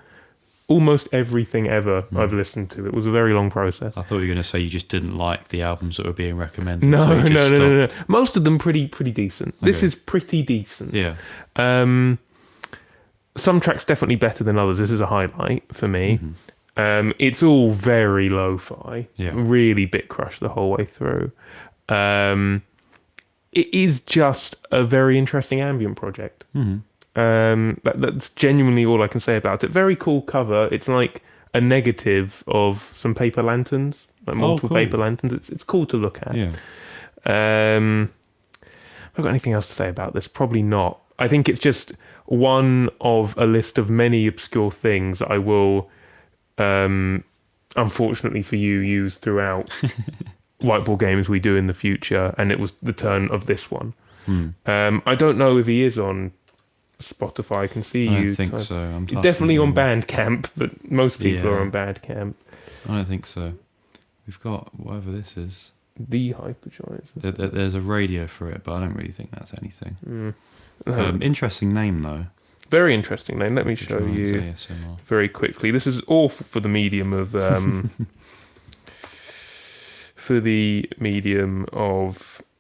almost everything ever I've listened to. It was a very long process. I thought you were going to say you just didn't like the albums that were being recommended. No, so you just no. stopped. Most of them pretty decent. This is pretty decent. Yeah. Some tracks definitely better than others. This is a highlight for me. It's all very lo-fi, really bit crush the whole way through. It is just a very interesting ambient project. That's genuinely all I can say about it. Very cool cover. It's like a negative of some paper lanterns, like multiple paper lanterns. It's cool to look at. Yeah. Have I got anything else to say about this? Probably not. I think it's just one of a list of many obscure things that I will, unfortunately for you, use throughout Whiteboard games we do in the future. And it was the turn of this one. I don't know if he is on Spotify. I can see I you. don't think so. You're definitely on Bandcamp, but most people are on Bandcamp. I don't think so. We've got whatever this is. The Hyperjoy. There's a radio for it, but I don't really think that's anything. Interesting name though. Very interesting name. Let me show you ASMR. very quickly. This is awful for the medium of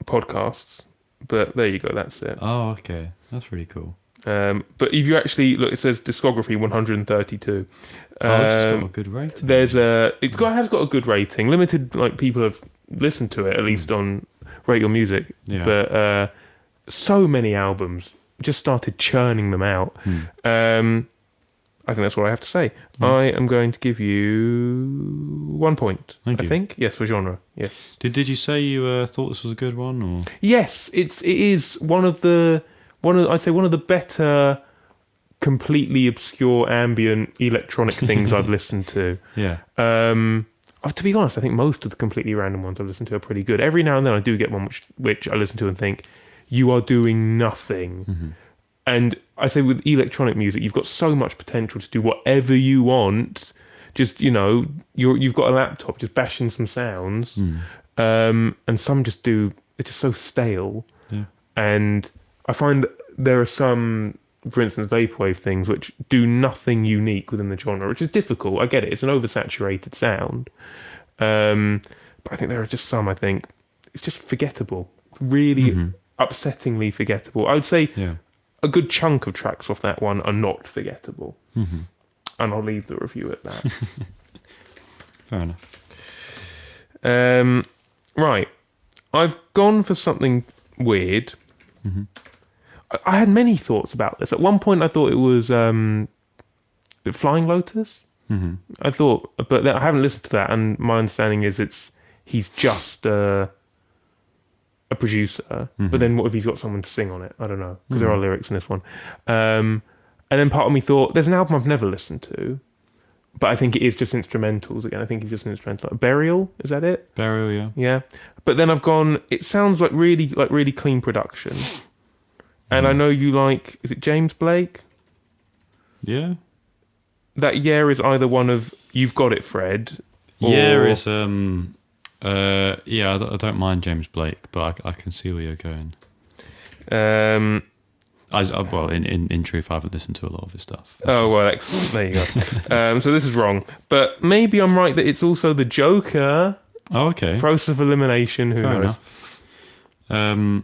podcasts. But there you go. That's it. Oh, okay. That's really cool. But if you actually look, it says discography 132. This has got a good rating. Has got a good rating. Limited people have listened to it, at least on Rate Your Music. Yeah. But so many albums just started churning them out. I think that's what I have to say. I am going to give you 1 point. Thank you. I think yes for genre. Yes. Did you say you thought this was a good one or? Yes, it is one of the better completely obscure ambient electronic things I've listened to. Yeah. To be honest, I think most of the completely random ones I've listened to are pretty good. Every now and then I do get one which I listen to and think, you are doing nothing. And I say with electronic music, you've got so much potential to do whatever you want. Just, you've got a laptop, just bashing some sounds. And some just they're just so stale. Yeah. And I find there are some, for instance, vaporwave things which do nothing unique within the genre, which is difficult. I get it. It's an oversaturated sound. But I think there are just some, I think, it's just forgettable. Really upsettingly forgettable. I would say a good chunk of tracks off that one are not forgettable. And I'll leave the review at that. Fair enough. Right. I've gone for something weird. I had many thoughts about this. At one point, I thought it was Flying Lotus. I thought, but I haven't listened to that, and my understanding is he's just a producer. But then, what if he's got someone to sing on it? I don't know, because there are lyrics in this one. And then part of me thought, there's an album I've never listened to, but I think it is just instrumentals again. I think he's just an instrumental. Burial, is that it? Burial, yeah. Yeah. But then I've gone, it sounds like really clean production. And I know you like, is it James Blake? Yeah. That is either one of You've Got It, Fred. Or... Is I don't mind James Blake, but I can see where you're going. In truth, I haven't listened to a lot of his stuff. Oh, well, excellent. There you go. So this is wrong. But maybe I'm right that it's also the Joker. Oh, okay. Process of elimination, who knows? Enough.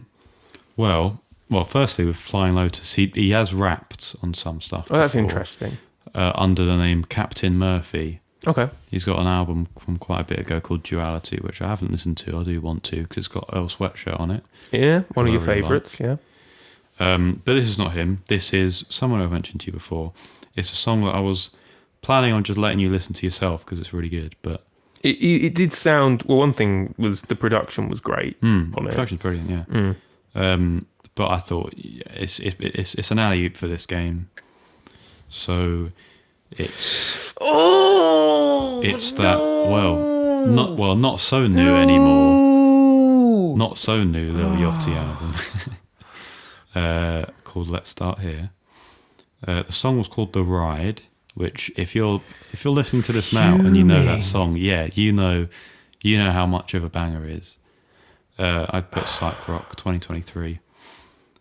Well, firstly, with Flying Lotus, he has rapped on some stuff. Oh, that's before, interesting. Under the name Captain Murphy. Okay. He's got an album from quite a bit ago called Duality, which I haven't listened to. I do want to, because it's got Earl Sweatshirt on it. Yeah, one of your favourites, yeah. But this is not him. This is someone I've mentioned to you before. It's a song that I was planning on just letting you listen to yourself, because it's really good, but... It did sound... Well, one thing was the production was great on it. The production's brilliant, yeah. But I thought it's an alley-oop for this game. So it's not so new anymore. Not so new, Lil Yachty album. Called Let's Start Here. The song was called The Ride. which if you're listening to this now and you know that song, yeah, you know how much of a banger it is. I put Psych Rock 2023.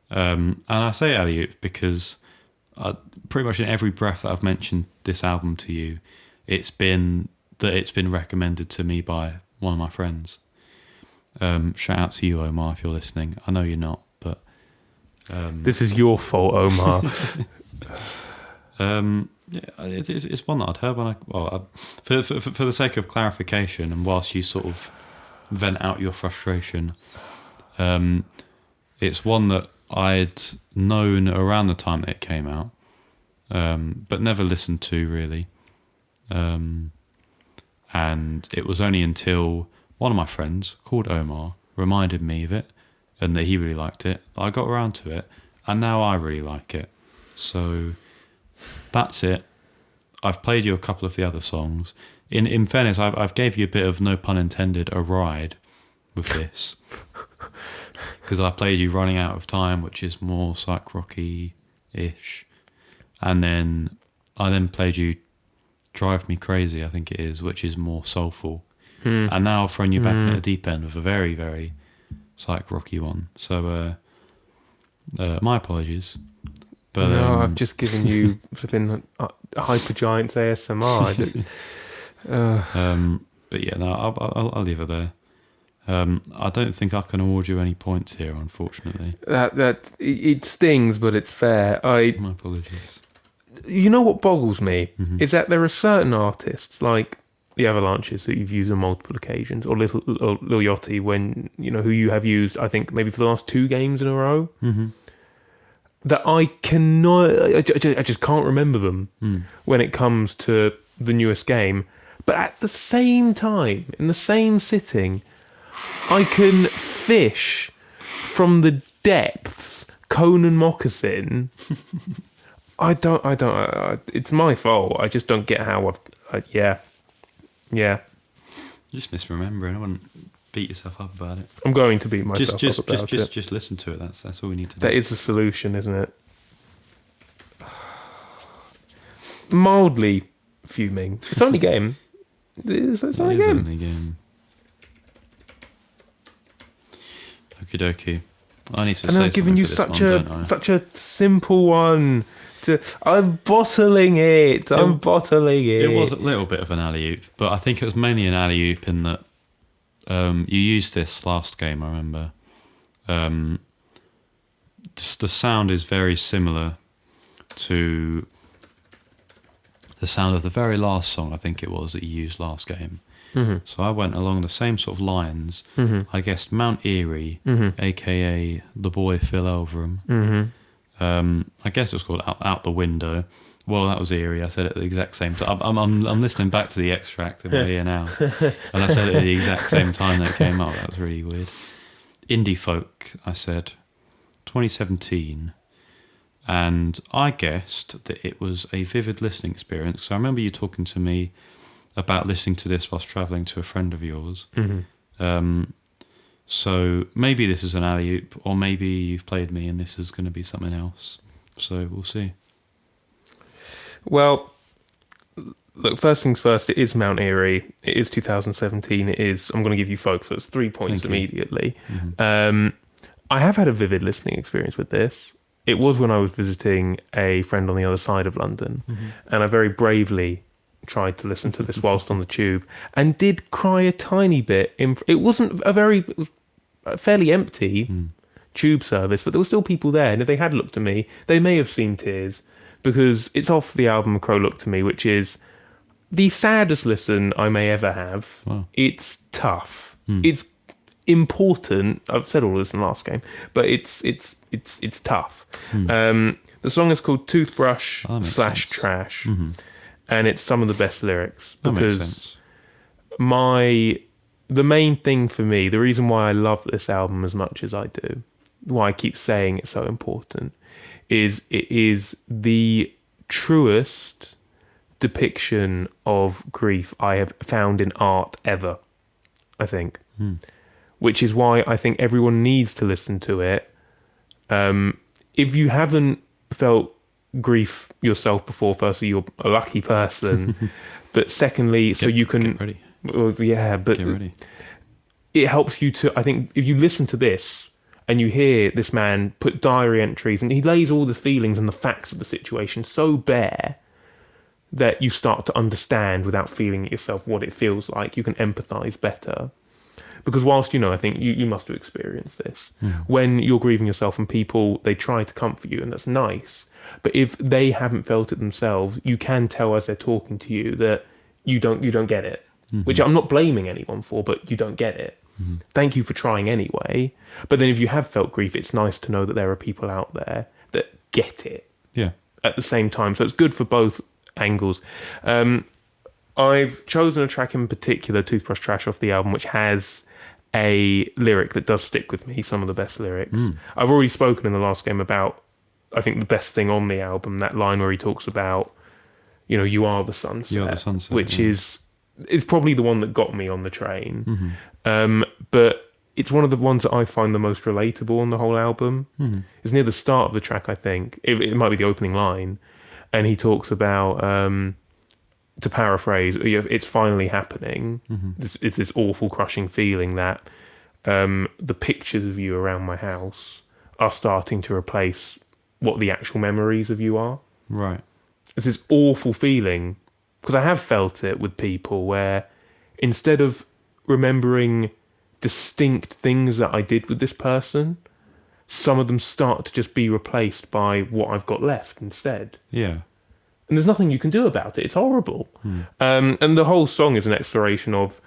And I say alley-oop because pretty much in every breath that I've mentioned this album to you, it's been recommended to me by one of my friends. Shout out to you, Omar, if you're listening. I know you're not, but this is your fault, Omar. It's one that I'd heard for the sake of clarification, and whilst you sort of vent out your frustration, it's one that I'd known around the time that it came out, but never listened to really. And it was only until one of my friends called Omar reminded me of it and that he really liked it, I got around to it, and now I really like it. So that's it. I've played you a couple of the other songs. In fairness, I've gave you a bit of, no pun intended, a ride with this. Because I played you Running Out of Time, which is more psych rocky-ish. And then I played you Drive Me Crazy, I think it is, which is more soulful. And now I've thrown you back at the deep end with a very, very psych rocky one. So my apologies. But no, I've just given you flipping Hypergiant's ASMR. But yeah, no, I'll leave it there. I don't think I can award you any points here, unfortunately. That it stings, but it's fair. My apologies. You know what boggles me is that there are certain artists like the Avalanches that you've used on multiple occasions, or Lil Yachty, when who you have used, I think maybe for the last 2 games in a row. That I cannot, I just can't remember them when it comes to the newest game. But at the same time, in the same sitting, I can fish from the depths Conan Moccasin. I don't, it's my fault. I just don't get how yeah. You're just misremembering. I wouldn't beat yourself up about it. I'm going to beat myself up about it. Just listen to it. That's all we need to do. That is the solution, isn't it? Mildly fuming. It's only a game. It's only a game. Okie dokie. I need to and say I've given you such a simple one. I'm bottling it. It was a little bit of an alley-oop, but I think it was mainly an alley-oop in that you used this last game, I remember. The sound is very similar to the sound of the very last song, I think it was, that you used last game. So I went along the same sort of lines. I guessed Mount Erie, aka the boy Phil Elverum. I guess it was called Out the Window. Well, that was Erie. I said it at the exact same time. I'm listening back to the extract in my ear now, and I said it at the exact same time that it came out. That was really weird. Indie folk, I said, 2017, and I guessed that it was a vivid listening experience. So I remember you talking to me about listening to this whilst travelling to a friend of yours. So maybe this is an alley-oop, or maybe you've played me and this is going to be something else. So we'll see. Well, look, first things first, it is Mount Erie. It is 2017. It is, I'm going to give you folks, that's 3 points immediately. I have had a vivid listening experience with this. It was when I was visiting a friend on the other side of London, and I very bravely tried to listen to this whilst on the tube and did cry a tiny bit. It wasn't it was a fairly empty tube service, but there were still people there, and if they had looked at me, they may have seen tears, because it's off the album Crow Look to Me, which is the saddest listen I may ever have. Wow. It's tough. It's important. I've said all this in the last game, but it's tough. The song is called Toothbrush / Trash. And it's some of the best lyrics, because the main thing for me, the reason why I love this album as much as I do, why I keep saying it's so important, is it is the truest depiction of grief I have found in art ever, I think. Which is why I think everyone needs to listen to it. If you haven't felt grief yourself before, firstly, you're a lucky person, but secondly, so you can get ready. Well, yeah, but Get ready. it helps you to, I think, if you listen to this and you hear this man put diary entries and he lays all the feelings and the facts of the situation so bare that you start to understand without feeling it yourself what it feels like. You can empathise better. Because whilst, I think you must have experienced this. When you're grieving yourself and people, they try to comfort you, and that's nice. But if they haven't felt it themselves, you can tell as they're talking to you that you don't get it. Which I'm not blaming anyone for, but you don't get it. Thank you for trying anyway. But then if you have felt grief, it's nice to know that there are people out there that get it. Yeah. At the same time. So it's good for both angles. I've chosen a track in particular, Toothbrush Trash, off the album, which has a lyric that does stick with me, some of the best lyrics. I've already spoken in the last game about, I think, the best thing on the album, that line where he talks about, you are the sunset. You are the sunset. Which is probably the one that got me on the train. But it's one of the ones that I find the most relatable on the whole album. It's near the start of the track, I think. It might be the opening line. And he talks about, to paraphrase, it's finally happening. It's this awful, crushing feeling that the pictures of you around my house are starting to replace what the actual memories of you are. Right. It's this awful feeling, because I have felt it with people where instead of remembering distinct things that I did with this person, some of them start to just be replaced by what I've got left instead. Yeah. And there's nothing you can do about it. It's horrible. And the whole song is an exploration of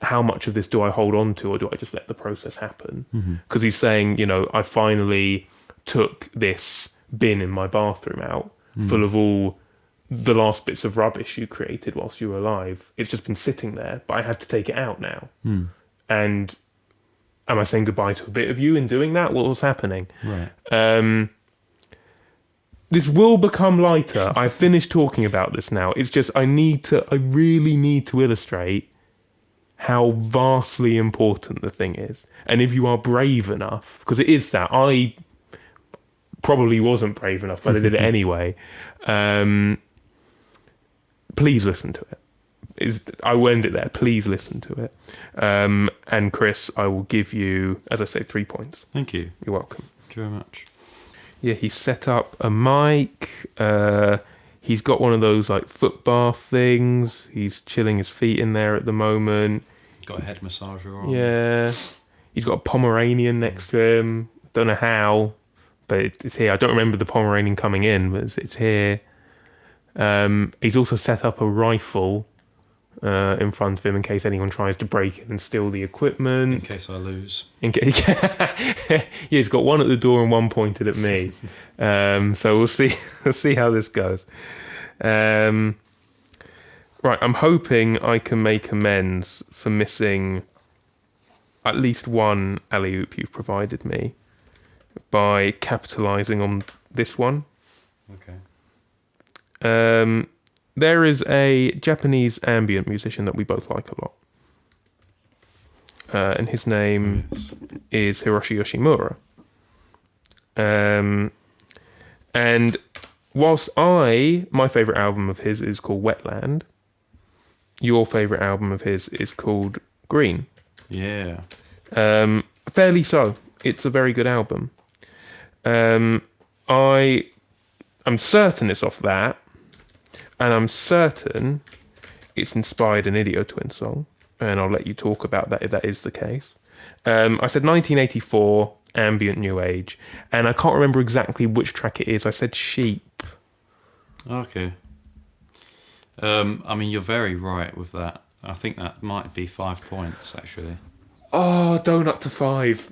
how much of this do I hold on to, or do I just let the process happen? Because he's saying, I finally took this bin in my bathroom out full of all the last bits of rubbish you created whilst you were alive. It's just been sitting there, but I had to take it out now. And am I saying goodbye to a bit of you in doing that? What was happening? Right. This will become lighter. I've finished talking about this now. It's just I really need to illustrate how vastly important the thing is. And if you are brave enough, because it is that, I probably wasn't brave enough, but I did it anyway. Please listen to it. I will end it there. Please listen to it. And Chris, I will give you, as I say, 3 points. Thank you. You're welcome. Thank you very much. Yeah, he's set up a mic. He's got one of those like foot bath things. He's chilling his feet in there at the moment. Got a head massager on. Yeah. He's got a Pomeranian next to him. Don't know how, but it's here. I don't remember the Pomeranian coming in, but it's here. He's also set up a rifle in front of him in case anyone tries to break in and steal the equipment. In case I lose. Yeah, he's got one at the door and one pointed at me. So we'll see. We'll see how this goes. Right, I'm hoping I can make amends for missing at least one alley-oop you've provided me by capitalising on this one. Okay. There is a Japanese ambient musician that we both like a lot. And his name is Hiroshi Yoshimura. And whilst my favourite album of his is called Wetland, your favourite album of his is called Green. Yeah. Fairly so. It's a very good album. I'm certain it's off that. And I'm certain it's inspired an Idiot Twin song. And I'll let you talk about that if that is the case. I said 1984, ambient new age. And I can't remember exactly which track it is. I said Sheep. Okay. I mean, you're very right with that. I think that might be 5 points, actually. Oh, donut to 5.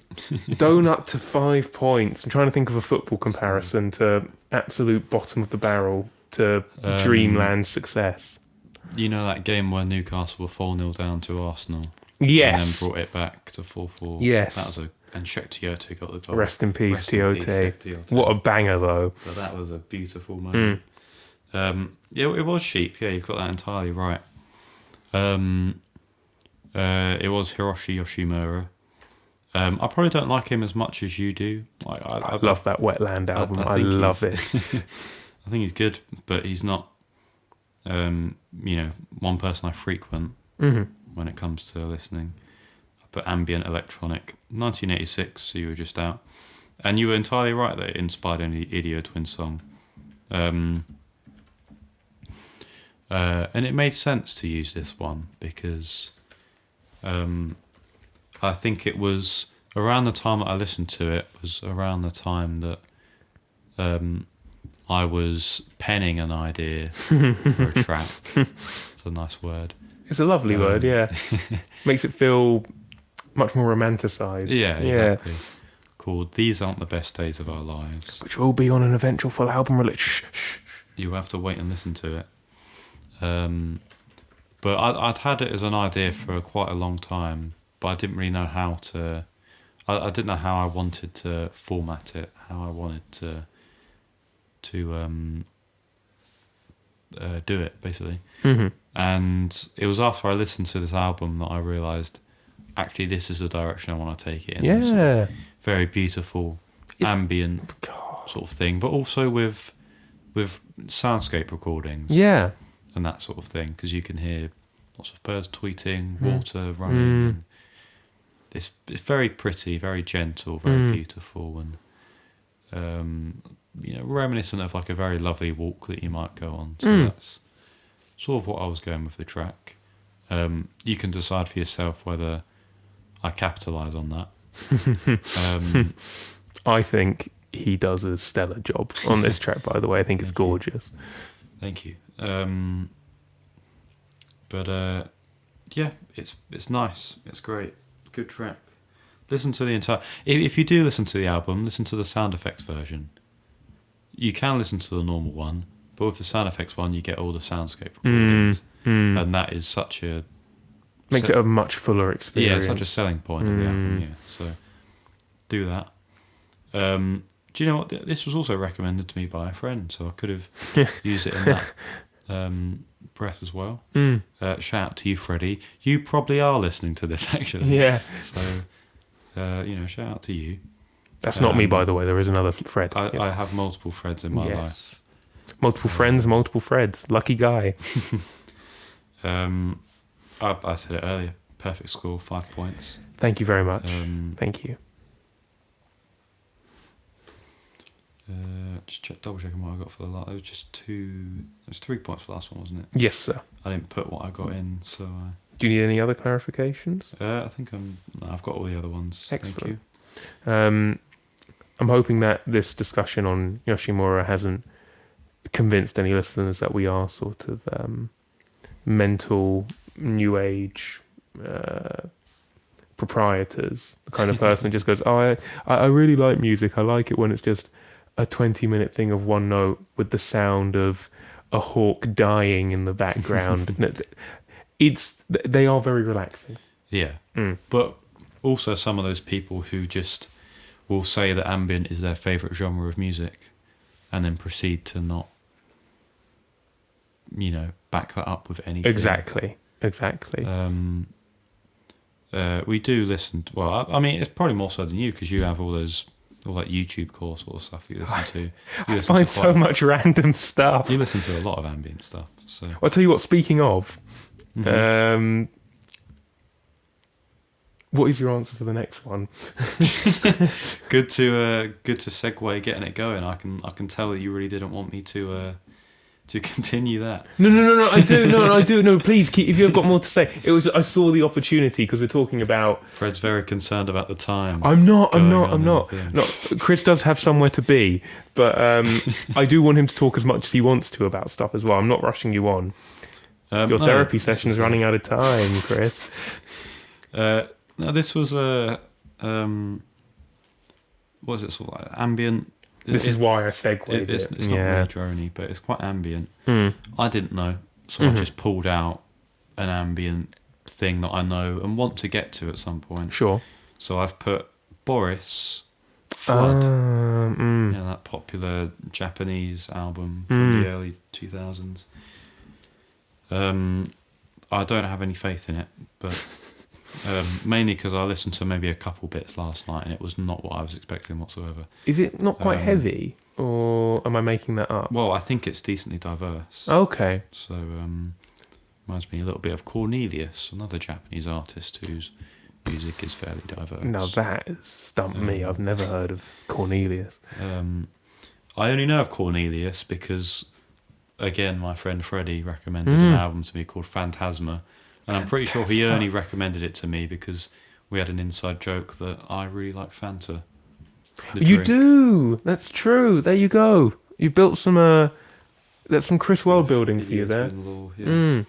Donut to 5 points. I'm trying to think of a football comparison to absolute bottom of the barrel to dreamland success. You know that game where Newcastle were 4-0 down to Arsenal? Yes. And then brought it back to 4-4. Yes. That was and Shek Tiote got the goal. Rest in peace, Tiote. Tiote. What a banger, though. But that was a beautiful moment. Yeah, it was Sheep. Yeah, you've got that entirely right. It was Hiroshi Yoshimura. I probably don't like him as much as you do. I love that Wetland album. I love it. I think he's good, but he's not, one person I frequent when it comes to listening. I put ambient electronic. 1986, so you were just out. And you were entirely right that it inspired an Idio Twin song. And it made sense to use this one because I think it was around the time that I listened to it, was around the time that I was penning an idea for a track. It's a nice word. It's a lovely word, yeah. Makes it feel much more romanticised. Yeah, exactly. Yeah. Called These Aren't the Best Days of Our Lives. Which will be on an eventual full album release. Shh. You have to wait and listen to it. But I'd had it as an idea for quite a long time, but I didn't really know how to... I didn't know how I wanted to format it, how I wanted to do it, basically. Mm-hmm. And it was after I listened to this album that I realised, actually, this is the direction I want to take it in. Yeah. Sort of very beautiful, ambient sort of thing, but also with soundscape recordings. Yeah. And that sort of thing, because you can hear lots of birds tweeting, water running. And it's very pretty, very gentle, very beautiful, and reminiscent of like a very lovely walk that you might go on. So that's sort of what I was going with the track. You can decide for yourself whether I capitalise on that. I think he does a stellar job on this track, by the way. I think it's gorgeous. Thank you. But it's nice. It's great. Good track. Listen to the entire... If you do listen to the album, listen to the sound effects version. You can listen to the normal one, but with the sound effects one, you get all the soundscape recordings. And that is such a... Makes it a much fuller experience. Yeah, it's such a selling point of the album, yeah. So, do that. Do you know what? This was also recommended to me by a friend, so I could have used it in that breath as well. Shout out to you, Freddie. You probably are listening to this, actually. Yeah. So, shout out to you. That's not me, by the way. There is another Fred. I have multiple Freds in my life. Multiple friends, multiple Freds. Lucky guy. I said it earlier. Perfect score, 5 points. Thank you very much. Thank you. Just double checking what I got for the last. It was just two. It was 3 points for the last one, wasn't it? Yes, sir. I didn't put what I got in, so. Do you need any other clarifications? I think I've got all the other ones. Excellent. Thank you. I'm hoping that this discussion on Yoshimura hasn't convinced any listeners that we are sort of mental new age proprietors. The kind of person who just goes, I really like music. I like it when it's just a 20-minute thing of one note with the sound of a hawk dying in the background. They are very relaxing. Yeah. But also some of those people who just will say that ambient is their favourite genre of music and then proceed to not, back that up with anything. Exactly. We do listen to, well, I mean, it's probably more so than you because you have all that YouTube core sort of stuff you listen to. I find so much random stuff. You listen to a lot of ambient stuff. So I'll tell you what, speaking of, what is your answer for the next one? Good to segue getting it going. I can tell that you really didn't want me to continue that. No, I do. No, please keep. If you've got more to say, I saw the opportunity because we're talking about. Fred's very concerned about the time. I'm not. No, Chris does have somewhere to be, but I do want him to talk as much as he wants to about stuff as well. I'm not rushing you on. Your therapy session is running out of time, Chris. No, this was a what is it sort of like ambient? This is why I segued it. It's not really drony, but it's quite ambient. I didn't know, so I just pulled out an ambient thing that I know and want to get to at some point. Sure. So I've put Boris Flood, that popular Japanese album from the early 2000s. I don't have any faith in it, but mainly because I listened to maybe a couple bits last night and it was not what I was expecting whatsoever. Is it not quite heavy? or am I making that up? Well, I think it's decently diverse. Okay. So, reminds me a little bit of Cornelius, another Japanese artist whose music is fairly diverse. Now that has stumped me. I've never heard of Cornelius. I only know of Cornelius because, again, my friend Freddie recommended an album to me called Phantasma, and I'm pretty sure he only recommended it to me because we had an inside joke that I really like Fanta. You do. That's true. There you go. You built some. That's some Chris world building for you there. Yeah.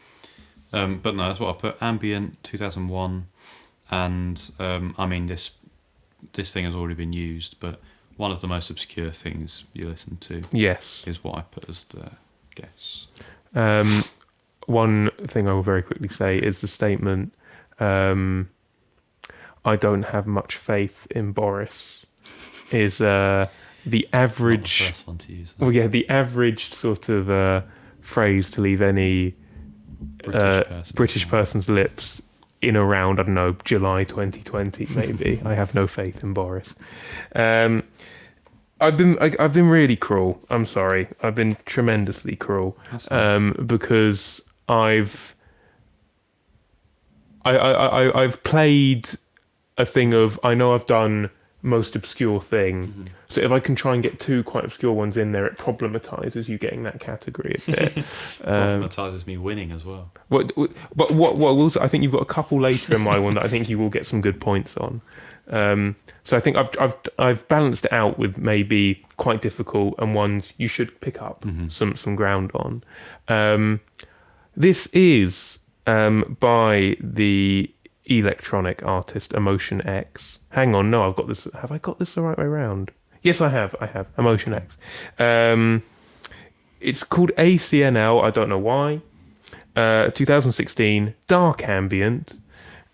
But no, that's what I put. Ambient 2001, and I mean this thing has already been used, but one of the most obscure things you listen to. Yes. Is what I put as the guess. One thing I will very quickly say is the statement. I don't have much faith in Boris. Is the average? Not the first one to use that. Well, yeah, the average sort of phrase to leave any British person's lips in around, I don't know, July 2020 maybe. I have no faith in Boris. I've been really cruel. I'm sorry. I've been tremendously cruel because I've played a thing of, I know I've done most obscure thing. Mm-hmm. So if I can try and get two quite obscure ones in there, it problematizes you getting that category a bit. Problematizes me winning as well. But what also, I think you've got a couple later in my one that I think you will get some good points on. So I think I've balanced it out with maybe quite difficult and ones you should pick up some ground on. This is by the electronic artist Emotion X. Hang on, no, I've got this. Have I got this the right way around? Yes, I have. Emotion X. It's called ACNL. I don't know why. 2016, dark ambient,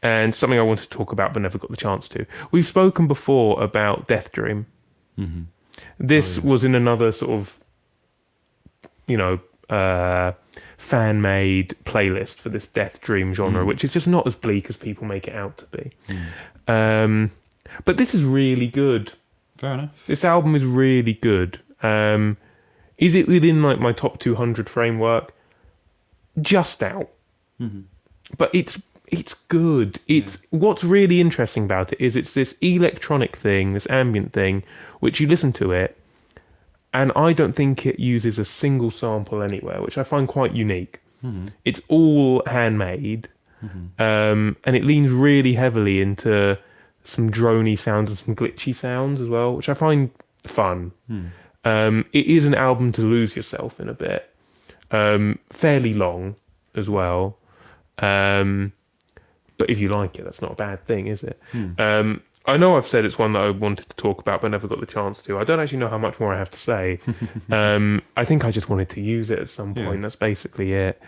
and something I wanted to talk about but never got the chance to. We've spoken before about Death Dream. Mm-hmm. This was in another sort of, fan-made playlist for this Death Dream genre, which is just not as bleak as people make it out to be. But this is really good. Fair enough. This album is really good. Is it within like my top 200 framework? Just out. Mm-hmm. But it's good. What's really interesting about it is it's this electronic thing, this ambient thing, which you listen to it, and I don't think it uses a single sample anywhere, which I find quite unique. Mm-hmm. It's all handmade, and it leans really heavily into some droney sounds and some glitchy sounds as well, which I find fun. It is an album to lose yourself in a bit. Fairly long as well. But if you like it, that's not a bad thing, is it? I know I've said it's one that I wanted to talk about but never got the chance to. I don't actually know how much more I have to say. I think I just wanted to use it at some point. Yeah. That's basically it.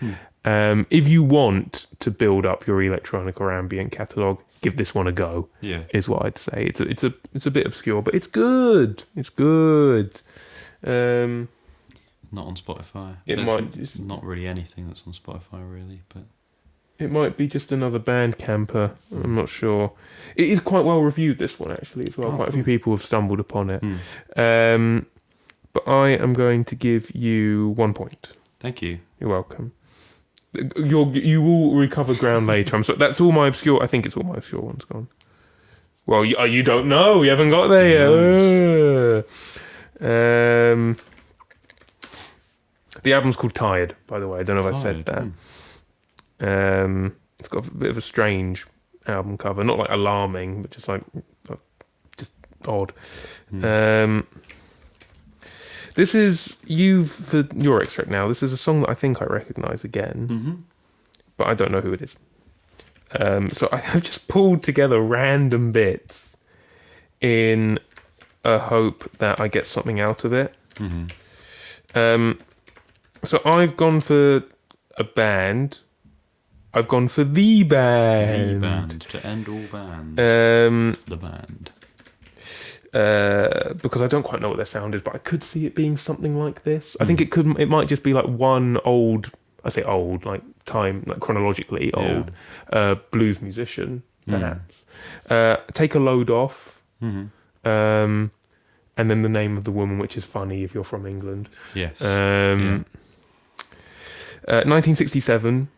If you want to build up your electronic or ambient catalogue, give this one a go. Yeah, is what I'd say. It's a bit obscure, but it's good. It's good. Not on Spotify. Not really anything that's on Spotify, really, but it might be just another Bandcamper. I'm not sure. It is quite well reviewed, this one, actually, as well. Quite a few people have stumbled upon it. But I am going to give you 1 point. Thank you. You're welcome. You will recover ground later. I'm sorry. That's all my obscure. I think it's all my obscure ones gone. Well, you don't know. You haven't got there yet. The album's called Tired, by the way. I don't know if I said that. It's got a bit of a strange album cover, not like alarming, but just like just odd. This is for your extract now. This is a song that I think I recognise again, but I don't know who it is. So I have just pulled together random bits in a hope that I get something out of it. So I've gone for a band. I've gone for the band. The band. To end all bands. The band. Because I don't quite know what their sound is, but I could see it being something like this. I think it might just be like one old, I say old, like time, like chronologically old, blues musician, perhaps. Take a Load Off. and then the name of the woman, which is funny if you're from England. Yes. 1967.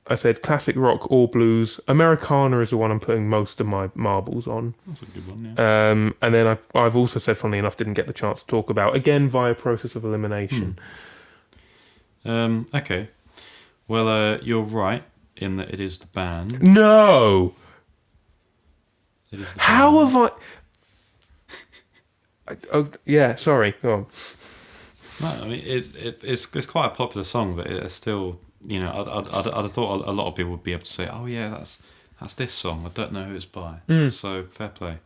I said classic rock or blues. Americana is the one I'm putting most of my marbles on. That's a good one, yeah. And then I've also said, funnily enough, didn't get the chance to talk about, again, via process of elimination. Okay. Well, you're right in that it is the band. No! It is the How band. have I... Oh, yeah, sorry, go on. No, I mean, it's quite a popular song, but it's still... You know, I'd have thought a lot of people would be able to say, "Oh yeah, that's this song. I don't know who it's by." So fair play.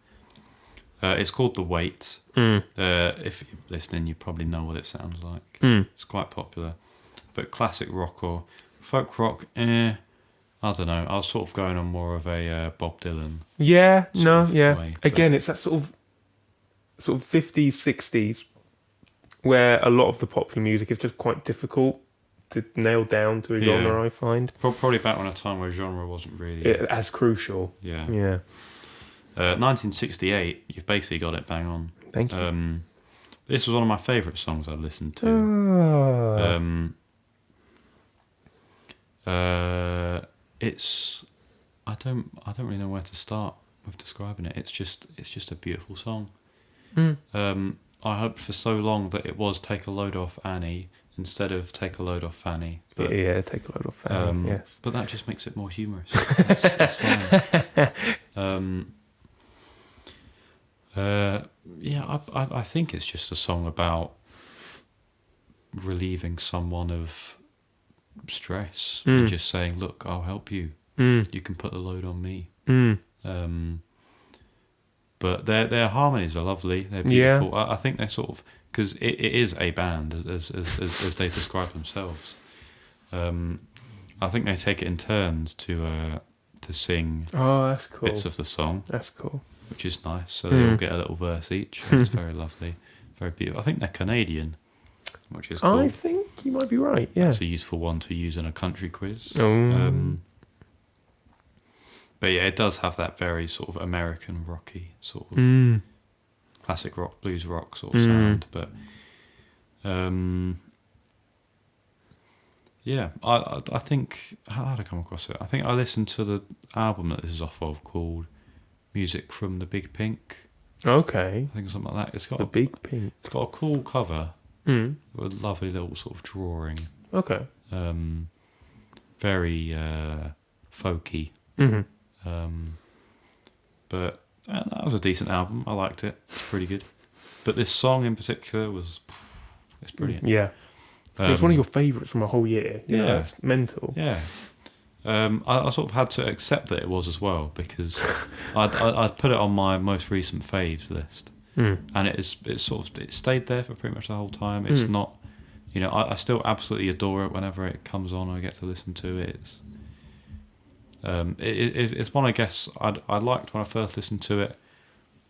It's called "The Wait." If you're listening, you probably know what it sounds like. It's quite popular, but classic rock or folk rock, I don't know. I was sort of going on more of a Bob Dylan. Yeah, way, Again, it's that sort of 50s, 60s, where a lot of the popular music is just quite difficult to nail down to a genre, I find. Probably back when a time where genre wasn't really as crucial. Yeah. 1968, you've basically got it bang on. Thank you. This was one of my favourite songs I listened to. It's I don't really know where to start with describing it. It's just a beautiful song. I hoped for so long that it was Take a Load Off Annie instead of Take a Load Off Fanny. But, Take a Load Off Fanny, yes. But that just makes it more humorous. That's fine. I think it's just a song about relieving someone of stress and just saying, look, I'll help you. You can put the load on me. But their harmonies are lovely. They're beautiful. I think they're sort of... Because it is a band, as they describe themselves. I think they take it in turns to sing that's cool. bits of the song. That's cool. Which is nice. So they all get a little verse each. And it's very lovely. Very beautiful. I think they're Canadian, which is cool. I think you might be right, yeah. It's a useful one to use in a country quiz. But yeah, it does have that very sort of American rocky sort of classic rock, blues rock sort of sound. But I think, how did I come across it? I think I listened to the album that this is off of called Music from the Big Pink. Okay. I think something like that. It's got Big Pink. It's got a cool cover with a lovely little sort of drawing. Okay. Very folky. But that was a decent album. I liked it. It's pretty good. But this song in particular it's brilliant. Yeah. It's one of your favourites from a whole year. Yeah. That's mental. Yeah. I sort of had to accept that it was as well because I'd put it on my most recent faves list, and it stayed there for pretty much the whole time. It's not, I still absolutely adore it whenever it comes on. I get to listen to it. It's one I guess I liked when I first listened to it,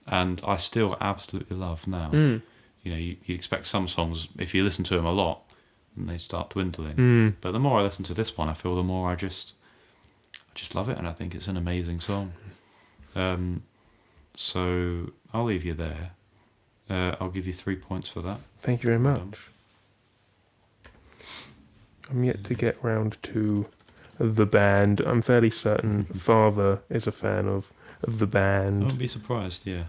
and I still absolutely love now. You expect some songs, if you listen to them a lot, and they start dwindling. But the more I listen to this one, I feel the more I just love it, and I think it's an amazing song. So I'll leave you there. I'll give you 3 points for that. Thank you very much. I'm yet to get round to the band. I'm fairly certain Father is a fan of the band. I wouldn't be surprised. Yeah.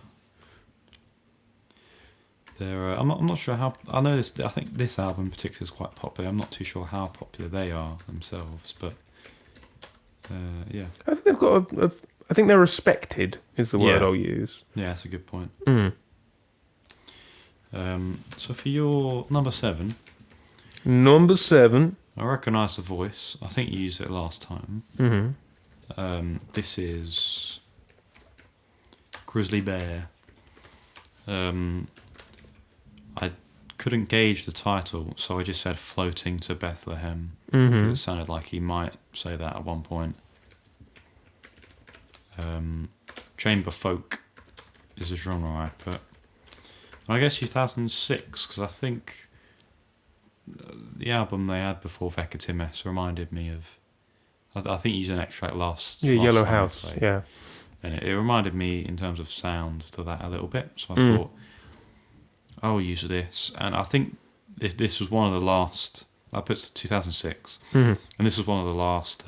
I'm not sure how. I know this. I think this album in particular is quite popular. I'm not too sure how popular they are themselves, but yeah. I think they've got I think they're respected. Is the word I'll use. Yeah, that's a good point. So for your number 7. Number 7. I recognise the voice. I think you used it last time. This is Grizzly Bear. I couldn't gauge the title, so I just said Floating to Bethlehem. It sounded like he might say that at one point. Chamber folk is a genre I put. And I guess 2006, because I think the album they had before Vekatimes reminded me of... I think you used an extract last Yellow time House, yeah. And it reminded me in terms of sound to that a little bit, so I thought I'll use this, and I think this was one of the last. I put 2006, Mm-hmm. and this was one of the last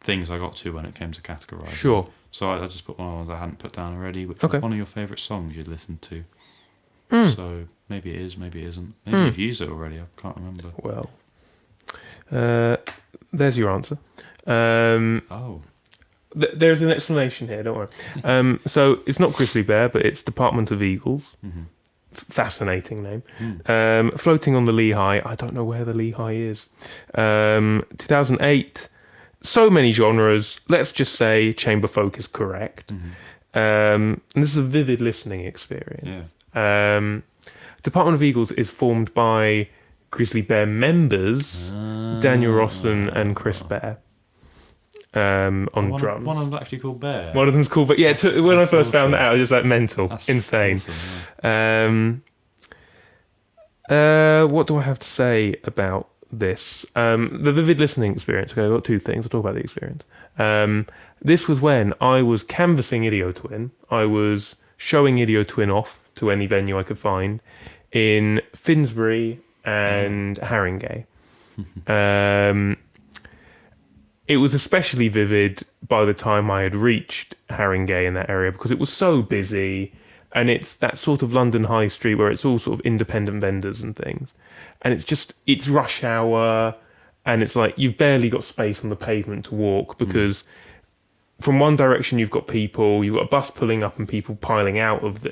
things I got to when it came to categorising. Sure. So I just put one of the ones I hadn't put down already, which Okay. was one of your favourite songs you'd listened to. So maybe it is, maybe it isn't. Maybe you've used it already. I can't remember. Well, there's your answer. There's an explanation here, don't worry. So it's not Grizzly Bear, but it's Department of Eagles. Mm-hmm. Fascinating name. Floating on the Lehigh. I don't know where the Lehigh is. 2008. So many genres. Let's just say chamber folk is correct. And this is a vivid listening experience. Yeah. Department of Eagles is formed by Grizzly Bear members, Daniel Rossen and Chris Bear. On drums. One of them's actually called Bear. One of them's called, but yeah, when I first found that out, I was just like mental, That's insane. Awesome, What do I have to say about this? The vivid listening experience. Okay, I've got two things. I'll talk about the experience. This was when I was canvassing Idiotwin. I was showing Idiotwin off to any venue I could find in Finsbury and Haringey. It was especially vivid by the time I had reached Haringey in that area because it was so busy, and it's that sort of London high street where it's all sort of independent vendors and things, and it's rush hour, and it's like you've barely got space on the pavement to walk because from one direction you've got a bus pulling up and people piling out of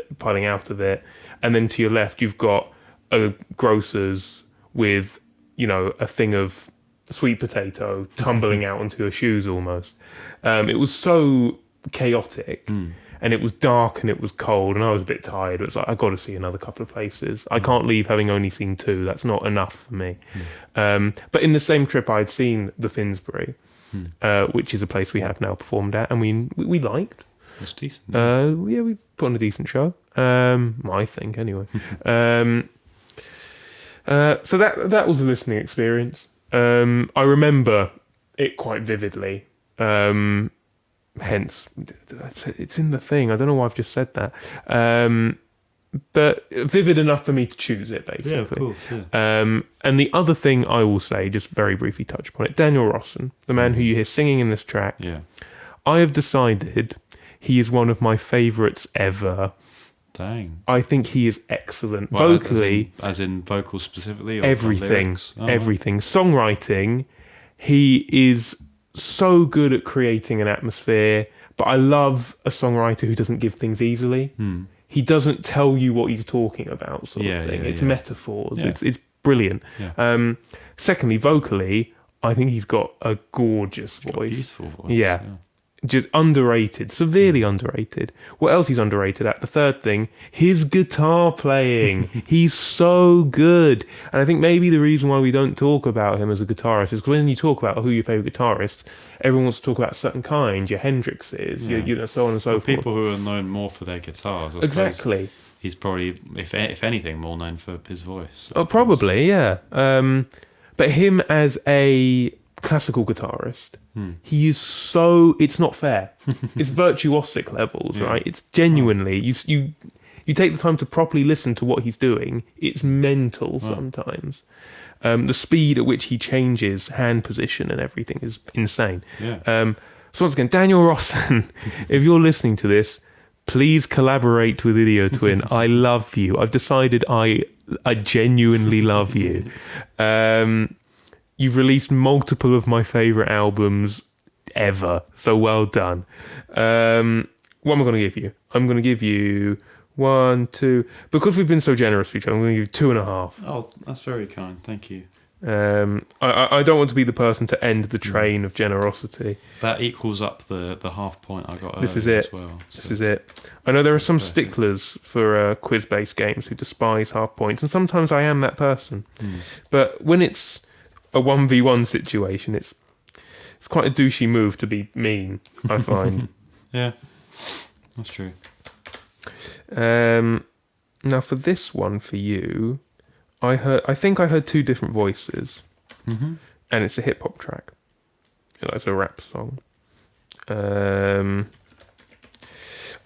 it, and then to your left you've got a grocer's with a thing of sweet potato tumbling out onto your shoes almost. It was so chaotic, and it was dark and it was cold, and I was a bit tired. It was like, I got to see another couple of places. I can't leave having only seen two. That's not enough for me. But in the same trip, I'd seen the Finsbury, which is a place we have now performed at, and we liked. It's decent. Yeah, we put on a decent show. I think anyway. So that was a listening experience. I remember it quite vividly. Hence, it's in the thing. I don't know why I've just said that. But vivid enough for me to choose it, basically. Yeah, of course. Yeah. And the other thing I will say, just very briefly touch upon it, Daniel Rossen, the man who you hear singing in this track. Yeah. I have decided he is one of my favourites ever. Dang. I think he is excellent. Well, vocally. As in vocals specifically? Or Everything. lyrics? Oh, Everything. Songwriting, he is so good at creating an atmosphere, but I love a songwriter who doesn't give things easily. He doesn't tell you what he's talking about, sort of thing. It's metaphors. Yeah. It's brilliant. Yeah. Secondly, vocally, I think he's got a gorgeous voice. Beautiful voice. Yeah. Just underrated, severely underrated. What else he's underrated at? The third thing, his guitar playing. He's so good. And I think maybe the reason why we don't talk about him as a guitarist is because when you talk about who your favourite guitarist, everyone wants to talk about a certain kind, your Hendrixes, your so on and so forth. People who are known more for their guitars. I Exactly. He's probably, if anything, more known for his voice. Oh, probably, yeah. But him as a classical guitarist, he is so, it's not fair. It's virtuosic levels, right? It's genuinely, you take the time to properly listen to what he's doing, it's mental sometimes. The speed at which he changes hand position and everything is insane. Yeah. So once again, Daniel Rossen, if you're listening to this, please collaborate with Idiotwin. I love you. I've decided I genuinely love you. You've released multiple of my favourite albums ever, so well done. What am I going to give you? I'm going to give you 1, 2... Because we've been so generous with each other, I'm going to give you 2.5. Oh, that's very kind. Thank you. I don't want to be the person to end the train of generosity. That equals up the half point I got This is earlier it. as well. This is it. I know there are some sticklers for quiz-based games who despise half points, and sometimes I am that person. But when it's a 1v1 situation, it's quite a douchey move to be mean, I find. Yeah, that's true. Now for this one for you, I think I heard two different voices, and it's a hip hop track. It's a rap song.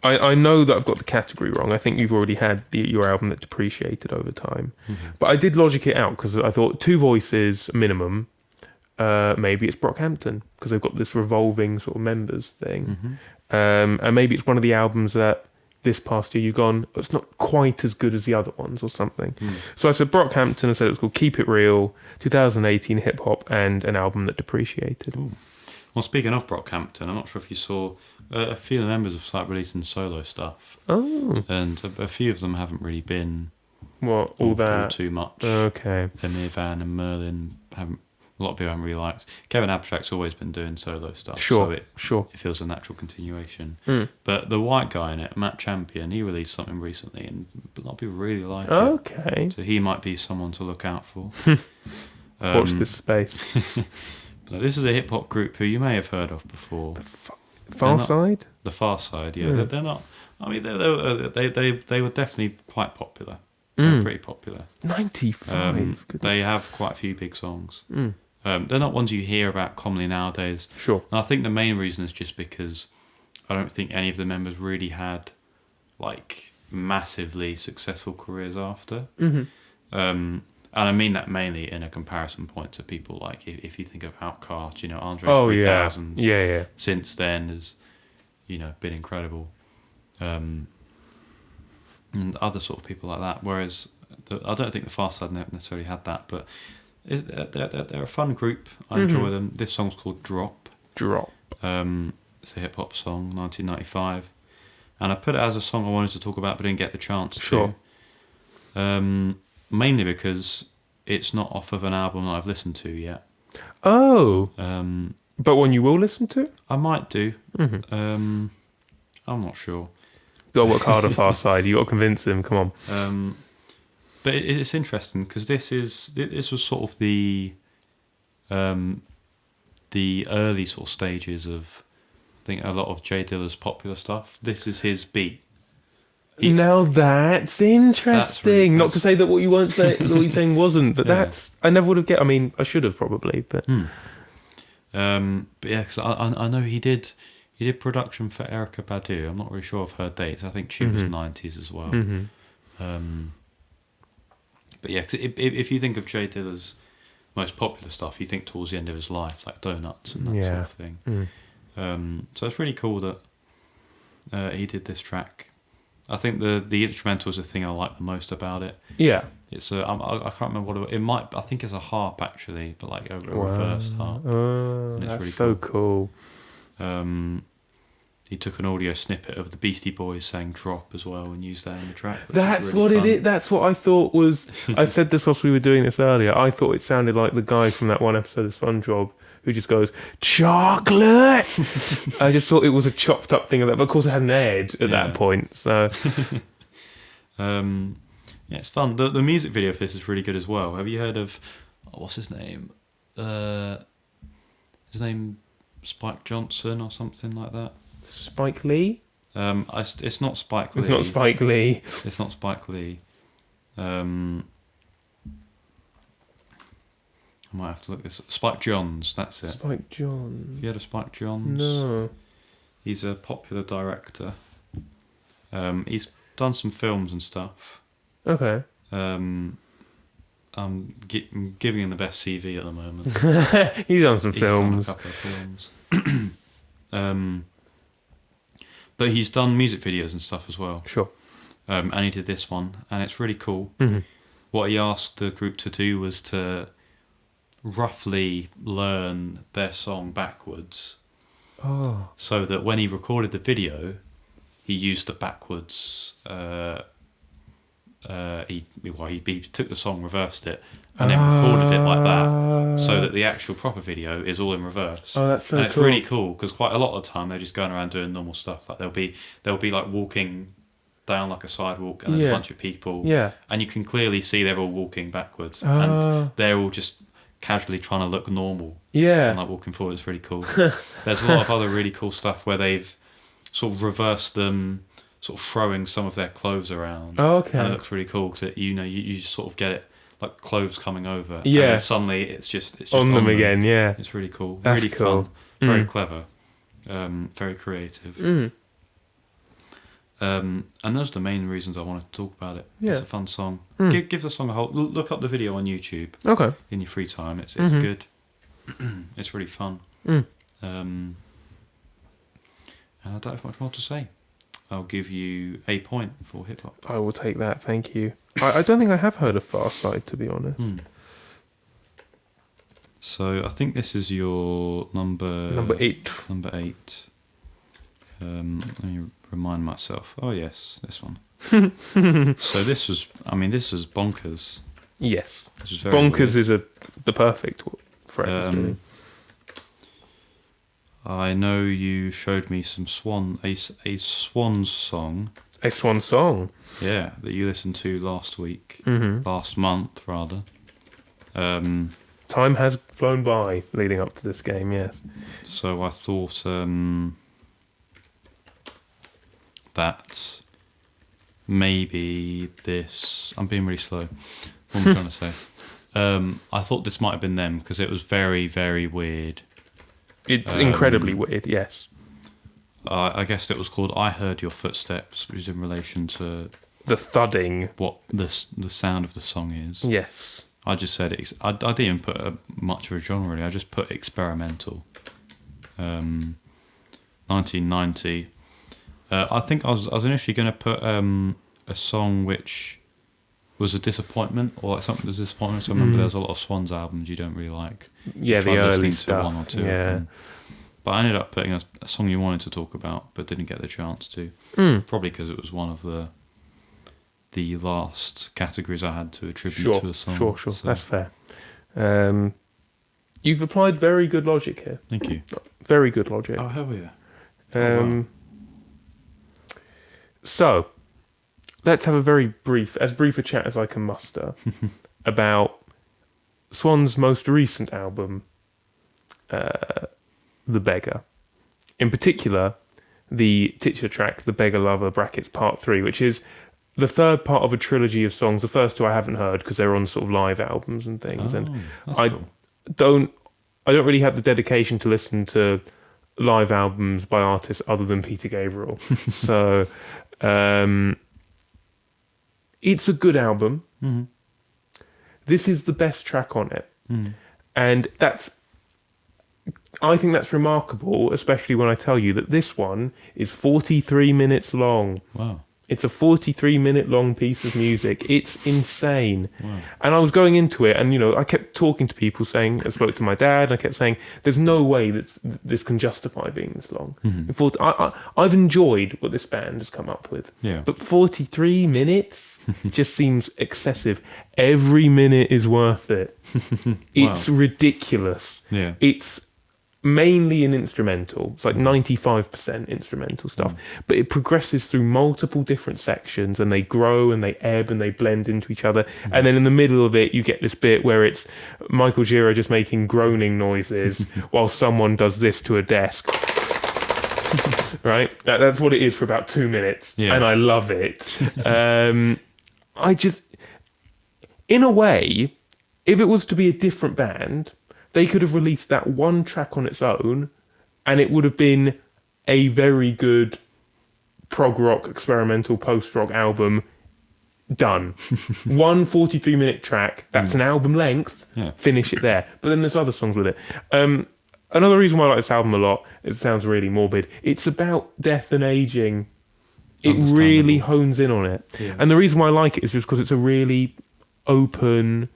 I know that I've got the category wrong. I think you've already had your album that depreciated over time. But I did logic it out because I thought 2 voices minimum. Maybe it's Brockhampton because they've got this revolving sort of members thing. And maybe it's one of the albums that this past year you've gone, it's not quite as good as the other ones or something. So I said Brockhampton. I said it was called Keep It Real, 2018 hip hop, and an album that depreciated. Ooh. Well, speaking of Brockhampton, I'm not sure if you saw a few of the members have started releasing solo stuff. Oh. And a few of them haven't really been What, all that? too much. Okay. Emir Van and Merlin haven't. A lot of people haven't really liked. Kevin Abstract's always been doing solo stuff. Sure, so it feels a natural continuation. But the white guy in it, Matt Champion, he released something recently and a lot of people really like it. Okay. So he might be someone to look out for. Watch this space. So this is a hip hop group who you may have heard of before. Far Side? The Far Side, yeah. They're not. I mean, they were definitely quite popular. They're pretty popular. 95. They have quite a few big songs. They're not ones you hear about commonly nowadays. Sure. And I think the main reason is just because I don't think any of the members really had like massively successful careers after. And I mean that mainly in a comparison point to people like if you think of Outkast, Andre 3000. Yeah. Since then has, been incredible. And other sort of people like that. Whereas I don't think the Far Side necessarily had that, but they're a fun group. I enjoy them. This song's called Drop. It's a hip hop song, 1995, and I put it as a song I wanted to talk about, but didn't get the chance Sure. to. Mainly because it's not off of an album that I've listened to yet. Oh. But one you will listen to? I might do. I'm not sure. Got to work harder, Far Side. You got to convince him. Come on. But it's interesting because this was sort of the early sort of stages of, I think, a lot of Jay Dilla's popular stuff. This is his beat. Now that's interesting. Not to say that what you weren't saying, what you're saying wasn't, but I never would have get. I mean, I should have probably, but. But yeah, because I know he did production for Erykah Badu. I'm not really sure of her dates. I think she was 90s as well. But yeah, 'cause if you think of Jay Dilla's most popular stuff, you think towards the end of his life, like Donuts and that sort of thing. So it's really cool that he did this track. I think the instrumental is the thing I like the most about it. Yeah. It's I can't remember what it might. I think it's a harp actually, but like a reversed harp. And it's really so cool. He took an audio snippet of the Beastie Boys saying "Drop" as well and used that in the track. That's what it is. That's what I thought was. I said this whilst we were doing this earlier. I thought it sounded like the guy from that one episode of SpongeBob who just goes chocolate. I just thought it was a chopped up thing of that, but of course it had an Ed at that point. So, yeah, it's fun. The music video for this is really good as well. Have you heard of what's his name? His name Spike Johnson or something like that. Spike Lee? It's not Spike Lee. It's not Spike Lee. It's not Spike Lee. I might have to look this up. Spike Jonze, that's it. Spike Jonze. Have you heard of Spike Jonze? No. He's a popular director. He's done some films and stuff. Okay. I'm giving him the best CV at the moment. He's done some films. He's done a couple of films. But he's done music videos and stuff as well. Sure. And he did this one, and it's really cool. What he asked the group to do was to roughly learn their song backwards. Oh. So that when he recorded the video, he used the backwards. He took the song, reversed it, and then recorded it like that, so that the actual proper video is all in reverse. Oh, that's so cool. And it's really cool because quite a lot of the time they're just going around doing normal stuff. Like they'll be like walking down like a sidewalk, and there's a bunch of people, and you can clearly see they're all walking backwards, and they're all just casually trying to look normal, and like walking forward. It's really cool. There's a lot of other really cool stuff where they've sort of reversed them, sort of throwing some of their clothes around. Oh, okay. And it looks really cool because you just sort of get it like clothes coming over. Yeah. And then suddenly it's just on them again. Yeah. It's really cool. That's really cool. Fun. Very clever. Very creative. And those are the main reasons I wanted to talk about it. Yeah. It's a fun song. Mm. Give the song a whole... Look up the video on YouTube Okay. in your free time. It's Mhm. good. It's really fun. Mm. And I don't have much more to say. I'll give you a point for hip hop. I will take that. Thank you. I don't think I have heard of Far Side, to be honest. So I think this is your Number 8. Number 8. Let me remind myself. Oh yes, this one. So this was bonkers. Yes. This was very Bonkers weird. is the perfect phrase. Really. I know you showed me some a Swans song. A Swan song. Yeah, that you listened to last month rather. Time has flown by leading up to this game, yes. So I thought that maybe this... I'm being really slow. What am I trying to say? I thought this might have been them because it was very, very weird. It's incredibly weird, yes. I guess it was called I Heard Your Footsteps, which is in relation to The thudding. what the sound of the song is. Yes. I just said I didn't even put much of a genre really. I just put experimental. 1990. I think I was initially going to put a song which was a disappointment or like something that was a disappointment. So I remember there's a lot of Swans albums you don't really like. Yeah, Tried the early listening to stuff. one or two of Yeah. them. But I ended up putting a song you wanted to talk about, but didn't get the chance to. Probably because it was one of the last categories I had to attribute to a song. Sure. So, That's fair. You've applied very good logic here. thank you. Very good logic. Oh, hell yeah. Wow. So, let's have a very brief a chat as I can muster, about Swan's most recent album, The Beggar. In particular, the titular track, The Beggar Lover brackets Part 3, which is the third part of a trilogy of songs. The first two I haven't heard because they're on sort of live albums and things. And that's cool. I don't really have the dedication to listen to live albums by artists other than Peter Gabriel. So it's a good album. Mm-hmm. This is the best track on it. And I think that's remarkable, especially when I tell you that this one is 43 minutes long. Wow. It's a 43-minute long piece of music. It's insane. Wow. And I was going into it, and I kept talking to people, saying, I spoke to my dad, and I kept saying, "There's no way that this can justify being this long." I've enjoyed what this band has come up with, but 43 minutes just seems excessive. Every minute is worth it. It's ridiculous. Yeah. It's mainly an instrumental. It's like 95% instrumental stuff, but it progresses through multiple different sections, and they grow and they ebb and they blend into each other. And then in the middle of it, you get this bit where it's Michael Gira just making groaning noises while someone does this to a desk. Right? That's what it is for about 2 minutes. Yeah. And I love it. In a way, if it was to be a different band, they could have released that one track on its own, and it would have been a very good prog rock, experimental post rock album. Done. One 43-minute track, that's an album length, finish it there. But then there's other songs with it. Another reason why I like this album a lot, it sounds really morbid, it's about death and aging. It really hones in on it. Yeah. And the reason why I like it is just because it's a really open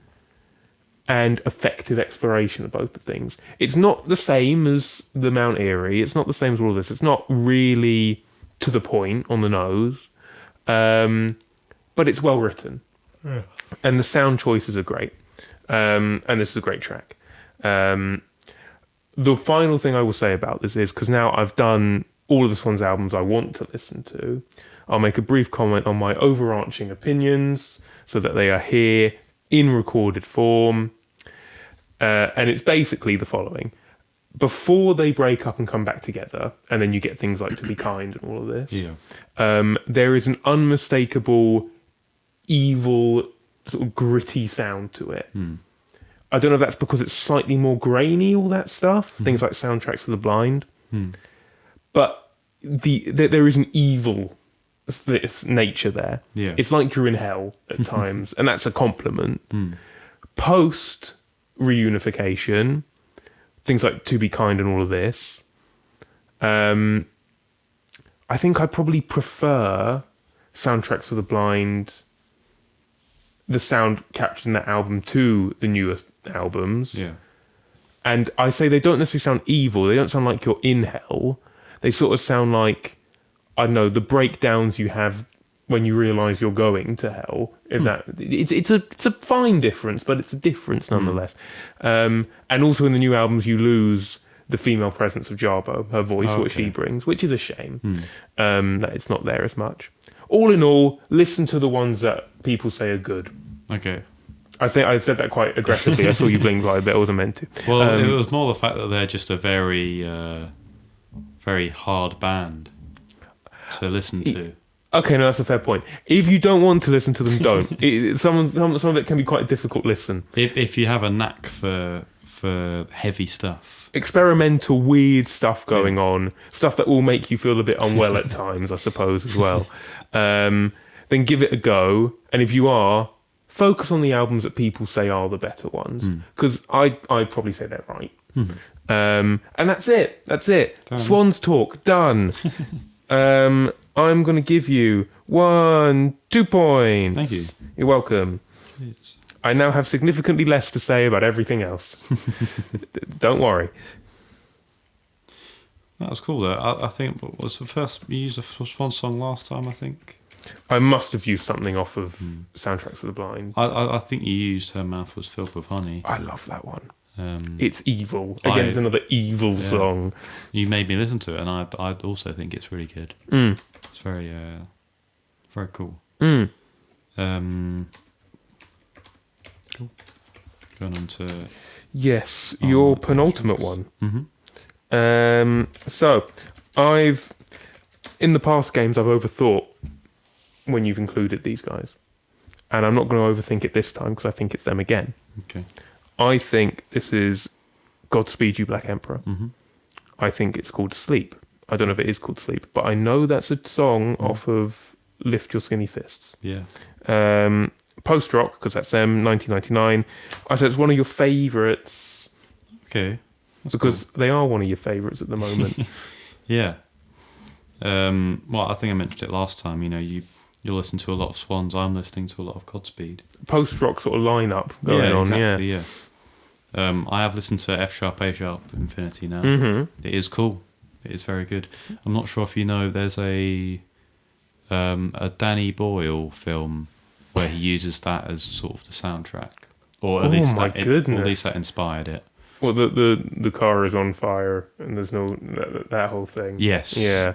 and effective exploration of both the things. It's not the same as the Mount Erie. It's not the same as all of this. It's not really to the point, on the nose. But it's well written. Yeah. And the sound choices are great. And this is a great track. The final thing I will say about this is, because now I've done all of the Swans albums I want to listen to, I'll make a brief comment on my overarching opinions so that they are here in recorded form. And it's basically the following. Before they break up and come back together, and then you get things like To Be Kind and all of this, there is an unmistakable, evil, sort of gritty sound to it. I don't know if that's because it's slightly more grainy, all that stuff, things like Soundtracks for the Blind. But there is an evil this nature there. Yeah. It's like you're in hell at times, and that's a compliment. Post reunification, things like To Be Kind and all of this, I think I probably prefer Soundtracks for the Blind, the sound captured in that album, to the newer albums. Yeah. And I say they don't necessarily sound evil. They don't sound like you're in hell. They sort of sound like, I don't know, the breakdowns you have when you realise you're going to hell. It's a fine difference, but it's a difference nonetheless. And also in the new albums, you lose the female presence of Jarbo, her voice, what she brings, which is a shame that it's not there as much. All in all, listen to the ones that people say are good. Okay. I think I said that quite aggressively. I saw you blink quite a bit. I wasn't meant to. Well, it was more the fact that they're just a very, very hard band to listen to. Okay, no, that's a fair point. If you don't want to listen to them, don't. Some of it can be quite a difficult listen. If you have a knack for heavy stuff, experimental, weird stuff going on, stuff that will make you feel a bit unwell at times, I suppose, as well, then give it a go. And if you are, focus on the albums that people say are the better ones, because I'd probably say they're right. And that's it. Swans talk done. I'm going to give you 2 points. Thank you. You're welcome. Yes. I now have significantly less to say about everything else. Don't worry. That was cool though. I think, what was the first, you used a Swan song last time, I think? I must have used something off of Soundtracks for the Blind. I think you used Her Mouth Was Filled With Honey. I love that one. It's evil. Again, it's another evil song. You made me listen to it, and I also think it's really good. It's very, very cool. Cool. Going on to... Yes, your penultimate one. So, in the past games, I've overthought when you've included these guys. And I'm not going to overthink it this time, because I think it's them again. Okay. I think this is Godspeed You Black Emperor. I think it's called Sleep. I don't know if it is called Sleep, but I know that's a song off of Lift Your Skinny Fists. Yeah. Post-rock, because that's them, 1999. I said it's one of your favourites. Okay. Because they are one of your favourites at the moment. Yeah. Well, I think I mentioned it last time. You know, you listen to a lot of Swans. I'm listening to a lot of Godspeed. Post-rock sort of lineup going on. Exactly, yeah. I have listened to F sharp, A sharp, Infinity now. It is cool. It is very good. I'm not sure if you know, there's a Danny Boyle film where he uses that as sort of the soundtrack, or at least that inspired it. Well, the car is on fire and there's no that whole thing. Yes. Yeah.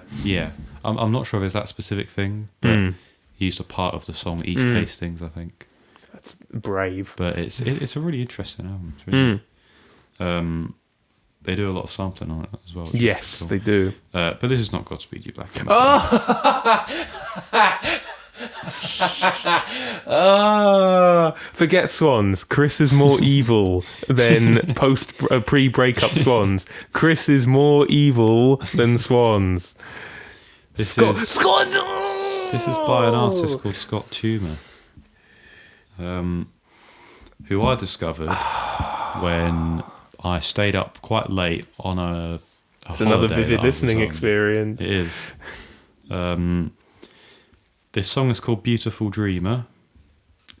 I'm not sure if it's that specific thing, but he used a part of the song East Hastings, I think. That's brave. But it's a really interesting album. It's really, they do a lot of sampling on it as well. Yes, cool. they do. But this is not Godspeed You Black Emperor. Forget Swans. Chris is more evil than pre-breakup Swans. Chris is more evil than Swans. This is by an artist called Scott Tumer, who I discovered when I stayed up quite late on a it's another vivid that listening experience. It is. This song is called Beautiful Dreamer.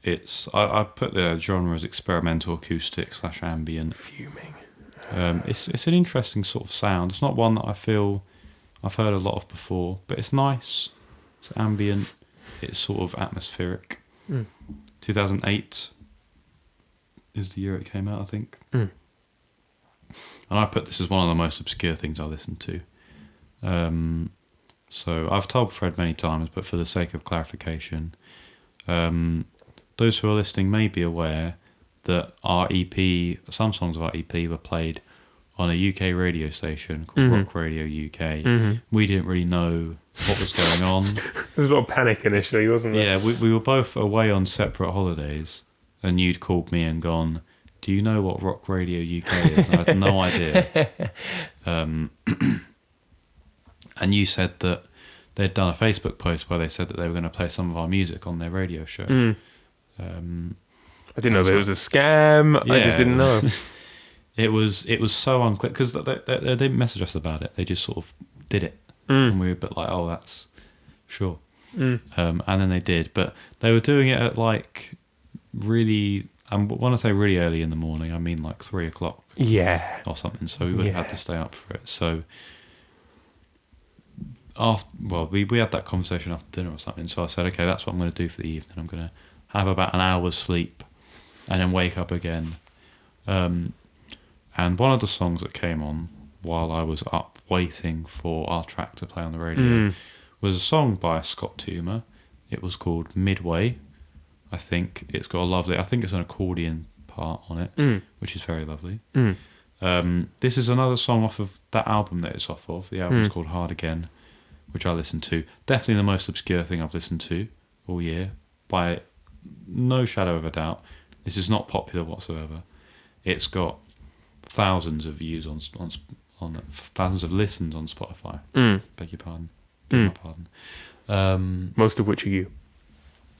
It's I put the genre as experimental acoustic / ambient. Fuming. It's an interesting sort of sound. It's not one that I feel I've heard a lot of before, but it's nice. It's ambient. It's sort of atmospheric. 2008 is the year it came out, I think. And I put this as one of the most obscure things I listened to. So I've told Fred many times, but for the sake of clarification, those who are listening may be aware that our EP, some songs of our EP were played on a UK radio station called Rock Radio UK. We didn't really know what was going on. There was a lot of panic initially, wasn't there? Yeah, we were both away on separate holidays, and you'd called me and gone, "Do you know what Rock Radio UK is?" And I had no idea. And you said that they'd done a Facebook post where they said that they were going to play some of our music on their radio show. I didn't know if it was a scam. I just didn't know. It was so unclear because they didn't message us about it. They just sort of did it, and we were a bit like, "Oh, that's sure." And then they did, but they were doing it at like really. And when I say really early in the morning, I mean like 3 o'clock, or something. So we would have had to stay up for it. So we had that conversation after dinner or something. So I said, "Okay, that's what I'm going to do for the evening. I'm going to have about an hour's sleep, and then wake up again." And one of the songs that came on while I was up waiting for our track to play on the radio was a song by Scott Toomer. It was called Midway. I think it's got I think it's an accordion part on it, which is very lovely. This is another song off of that album that it's off of. The album's called Hard Again, which I listened to. Definitely the most obscure thing I've listened to all year, by no shadow of a doubt. This is not popular whatsoever. It's got thousands of views on it, thousands of listens on Spotify. Beg your pardon. Beg my pardon. Most of which are you.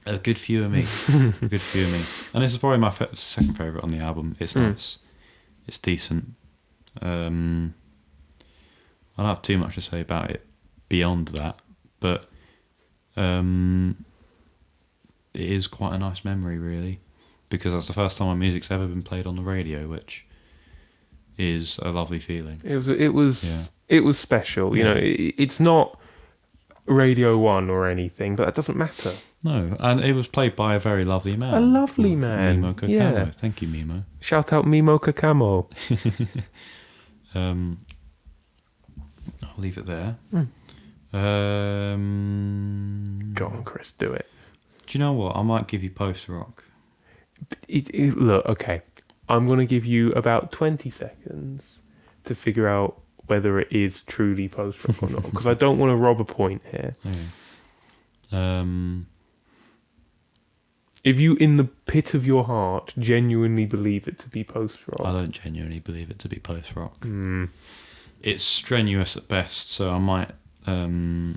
A good few of me. A good few of me. And this is probably my second favourite on the album. It's nice. It's decent. I don't have too much to say about it beyond that, but it is quite a nice memory, really, because that's the first time my music's ever been played on the radio, which is a lovely feeling. It was special. You know, it's not Radio 1 or anything, but that doesn't matter. No, and it was played by a very lovely man. A lovely man. Mimo Kakamo. Yeah. Thank you, Mimo. Shout out Mimo Kakamo. I'll leave it there. Go on, Chris, do it. Do you know what? I might give you post-rock. Look, okay. I'm going to give you about 20 seconds to figure out whether it is truly post-rock or not, because I don't want to rob a point here. If you, in the pit of your heart, genuinely believe it to be post-rock... I don't genuinely believe it to be post-rock. It's strenuous at best, so I might... who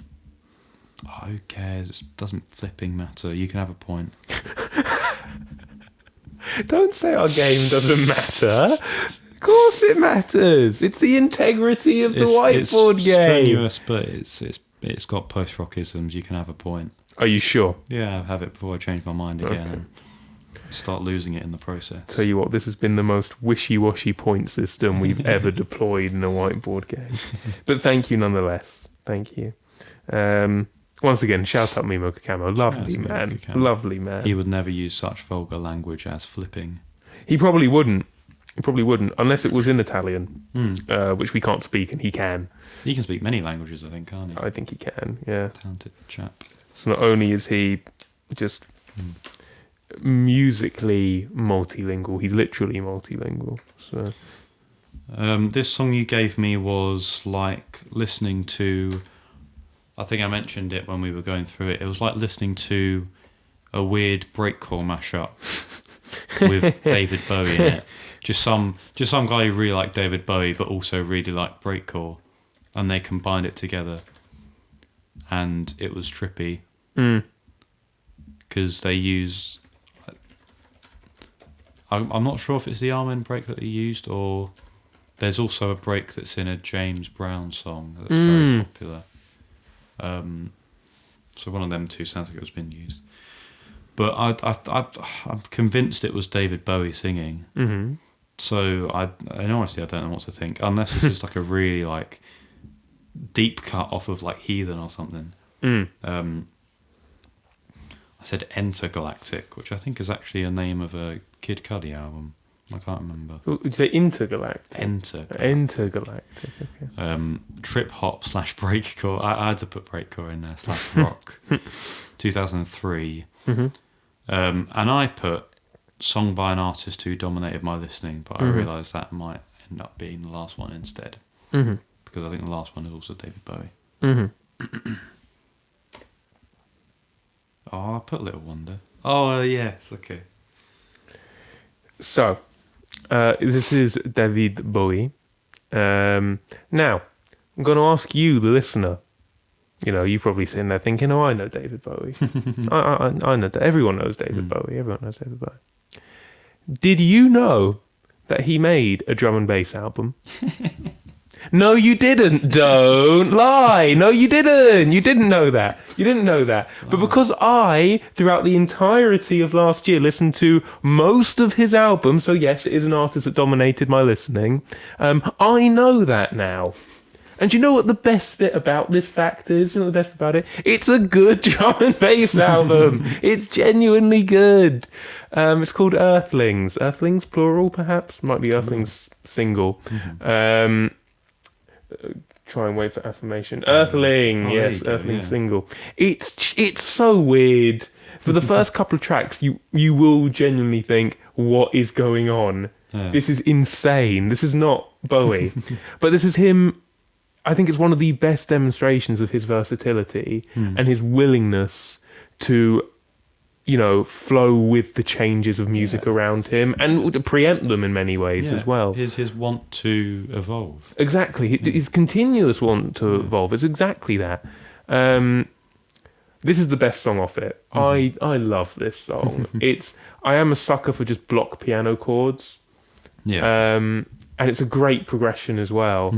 cares? It doesn't flipping matter. You can have a point. Don't say our game doesn't matter. Of course it matters. It's the integrity of the whiteboard game. It's strenuous, but it's got post-rockisms. You can have a point. Are you sure? Yeah, I'll have it before I change my mind again and start losing it in the process. Tell you what, this has been the most wishy-washy point system we've ever deployed in a whiteboard game. But thank you nonetheless. Thank you. Once again, shout out Mimo Kakamo. Lovely man. Lovely man. He would never use such vulgar language as flipping. He probably wouldn't. Unless it was in Italian, which we can't speak, and he can. He can speak many languages, I think, can't he? I think he can, yeah. Talented chap. So not only is he just musically multilingual, he's literally multilingual. So this song you gave me was like listening to... I think I mentioned it when we were going through it. It was like listening to a weird breakcore mashup with David Bowie in it. Just some guy who really liked David Bowie, but also really liked breakcore, and they combined it together, and it was trippy because they use. I'm not sure if it's the Amen break that they used, or there's also a break that's in a James Brown song that's very popular. So one of them two sounds like it was being used, but I'm convinced it was David Bowie singing. Mm-hmm. So and honestly, I don't know what to think, unless this is like a really like deep cut off of like Heathen or something. I said Intergalactic, which I think is actually a name of a Kid Cudi album. I can't remember. Did you say Intergalactic? Intergalactic. Okay. Trip hop / breakcore. I had to put breakcore in there / rock. 2003. Mm-hmm. And I put song by an artist who dominated my listening, but I realised that might end up being the last one instead. Mm-hmm. Because I think the last one is also David Bowie. Mm-hmm. I put Little Wonder. Oh, yes, okay. So, this is David Bowie. Now, I'm going to ask you, the listener, You know, you're probably sitting there thinking, "Oh, I know David Bowie. I know that everyone knows David Bowie. Everyone knows David Bowie." Did you know that he made a drum and bass album? No, you didn't. Don't lie. No, you didn't. You didn't know that. You didn't know that. Wow. But because I, throughout the entirety of last year, listened to most of his albums, so yes, it is an artist that dominated my listening, I know that now. And do you know what the best bit about this fact is? You know what the best bit about it? It's a good drum and bass album. It's genuinely good. It's called Earthlings. Earthlings, plural, perhaps? Might be Earthlings, single. Try and wait for affirmation. Earthling, yes, Earthling single. It's so weird. For the first couple of tracks, you will genuinely think, what is going on? Yeah. This is insane. This is not Bowie. But this is him. I think it's one of the best demonstrations of his versatility and his willingness to, you know, flow with the changes of music around him and to preempt them in many ways as well. His want to evolve. Exactly. His continuous want to evolve. It's exactly that. This is the best song off it. I love this song. I am a sucker for just block piano chords. Yeah. And it's a great progression as well.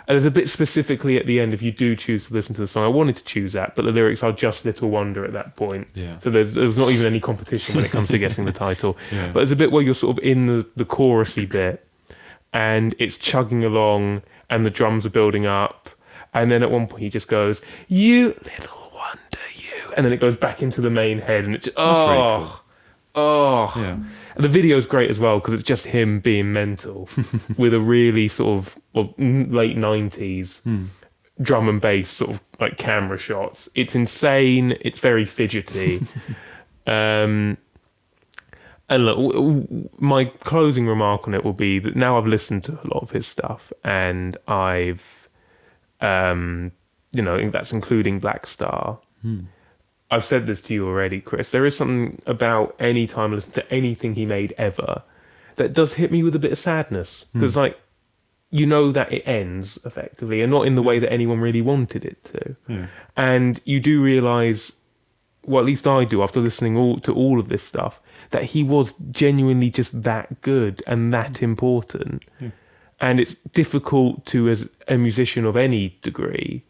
And there's a bit specifically at the end, if you do choose to listen to the song. I wanted to choose that, but the lyrics are just Little Wonder at that point. Yeah. So there's not even any competition when it comes to guessing the title. Yeah. But there's a bit where you're sort of in the chorusy bit, and it's chugging along, and the drums are building up, and then at one point he just goes, "You little wonder, you," and then it goes back into the main head, and it's just, yeah. And the video's great as well because it's just him being mental with a really sort of late 90s drum and bass sort of like camera shots. It's insane. It's very fidgety. And look, my closing remark on it will be that now I've listened to a lot of his stuff and I've, that's including Black Star. I've said this to you already, Chris. There is something about any time I listen to anything he made ever that does hit me with a bit of sadness. Because, that it ends, effectively, and not in the way that anyone really wanted it to. Yeah. And you do realise, well, at least I do, after listening to all of this stuff, that he was genuinely just that good and that important. Yeah. And it's difficult to, as a musician of any degree,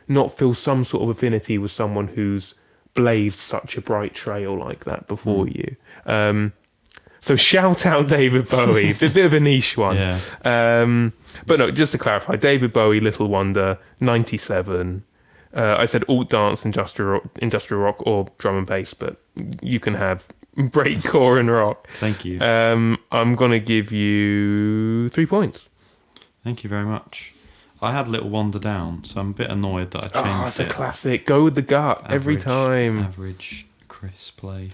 not feel some sort of affinity with someone who's blazed such a bright trail like that before you. So shout out David Bowie, a bit of a niche one. Yeah. But no, just to clarify, David Bowie, Little Wonder, 97. I said alt dance, industrial rock, or drum and bass, but you can have breakcore and rock. Thank you. I'm going to give you 3 points. Thank you very much. I had Little Wonder down, so I'm a bit annoyed that I changed it. Oh, it's a classic. Go with the gut every time. Average Chris play.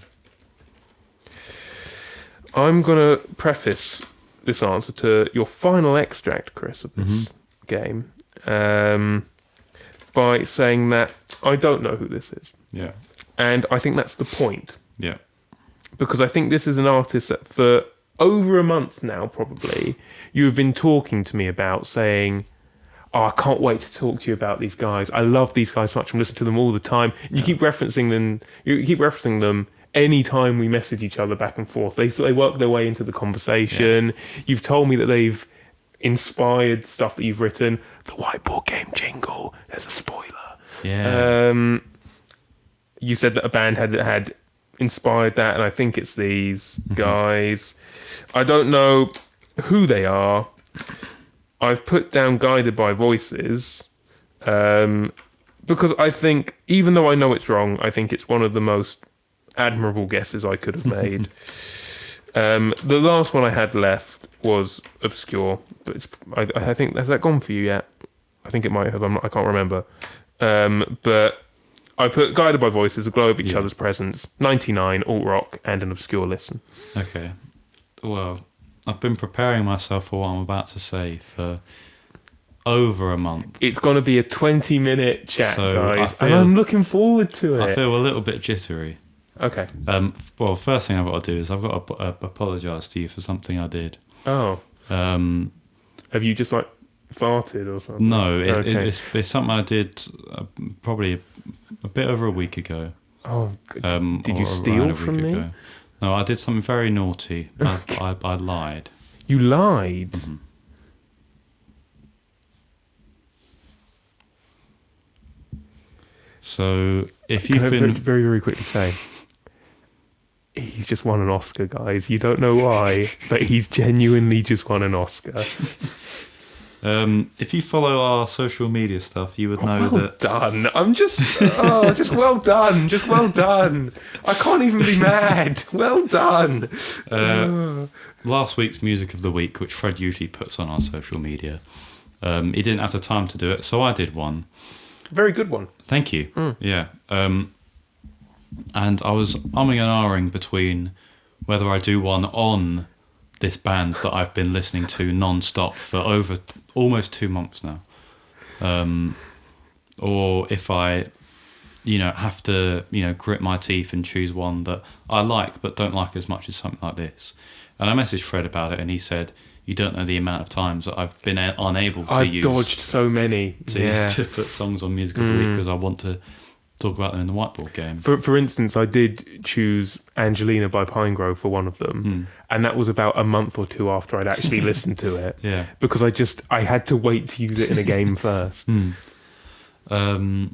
I'm going to preface this answer to your final extract, Chris, of this game by saying that I don't know who this is. Yeah. And I think that's the point. Yeah. Because I think this is an artist that for over a month now, probably, you've been talking to me about saying, "Oh, I can't wait to talk to you about these guys. I love these guys so much. I'm listening to them all the time." And you keep referencing them. You keep referencing them any time we message each other back and forth. They work their way into the conversation. Yeah. You've told me that they've inspired stuff that you've written. The Whiteboard Game jingle. There's a spoiler. Yeah. You said that a band had inspired that, and I think it's these guys. I don't know who they are. I've put down Guided by Voices because I think, even though I know it's wrong, I think it's one of the most admirable guesses I could have made. The last one I had left was Obscure, but I think, has that gone for you yet? I think it might have. I can't remember. But I put Guided by Voices, A Glow of Each Other's Presence, 99, alt rock, and an obscure listen. Okay. Well, I've been preparing myself for what I'm about to say for over a month. It's going to be a 20-minute chat, guys, and I'm looking forward to it. I feel a little bit jittery. Okay. Well, first thing I've got to do is I've got to apologise to you for something I did. Oh. Have you just farted or something? No, Okay. it's something I did probably a bit over a week ago. Oh, did you or steal around a from week me? ago. No, I did something very naughty. I lied. You lied. Mhm. So if Can you've I been very, very quickly say, he's just won an Oscar, guys. You don't know why, but he's genuinely just won an Oscar. if you follow our social media stuff, you would know Well that done. I'm just, just well done. Just well done. I can't even be mad. Well done. last week's music of the week, which Fred usually puts on our social media, he didn't have the time to do it, so I did one. Very good one. Thank you. Yeah. And I was umming and ahhing between whether I do one on this band that I've been listening to non-stop for over almost 2 months now, or if I, have to, grit my teeth and choose one that I like but don't like as much as something like this. And I messaged Fred about it, and he said, "You don't know the amount of times that I've been unable to I've dodged so many. to put songs on Music of the Week because I want to talk about them in the Whiteboard Game." For instance, I did choose Angelina by Pinegrove for one of them, and that was about a month or two after I'd actually listened to it. Yeah. Because I had to wait to use it in a game first. But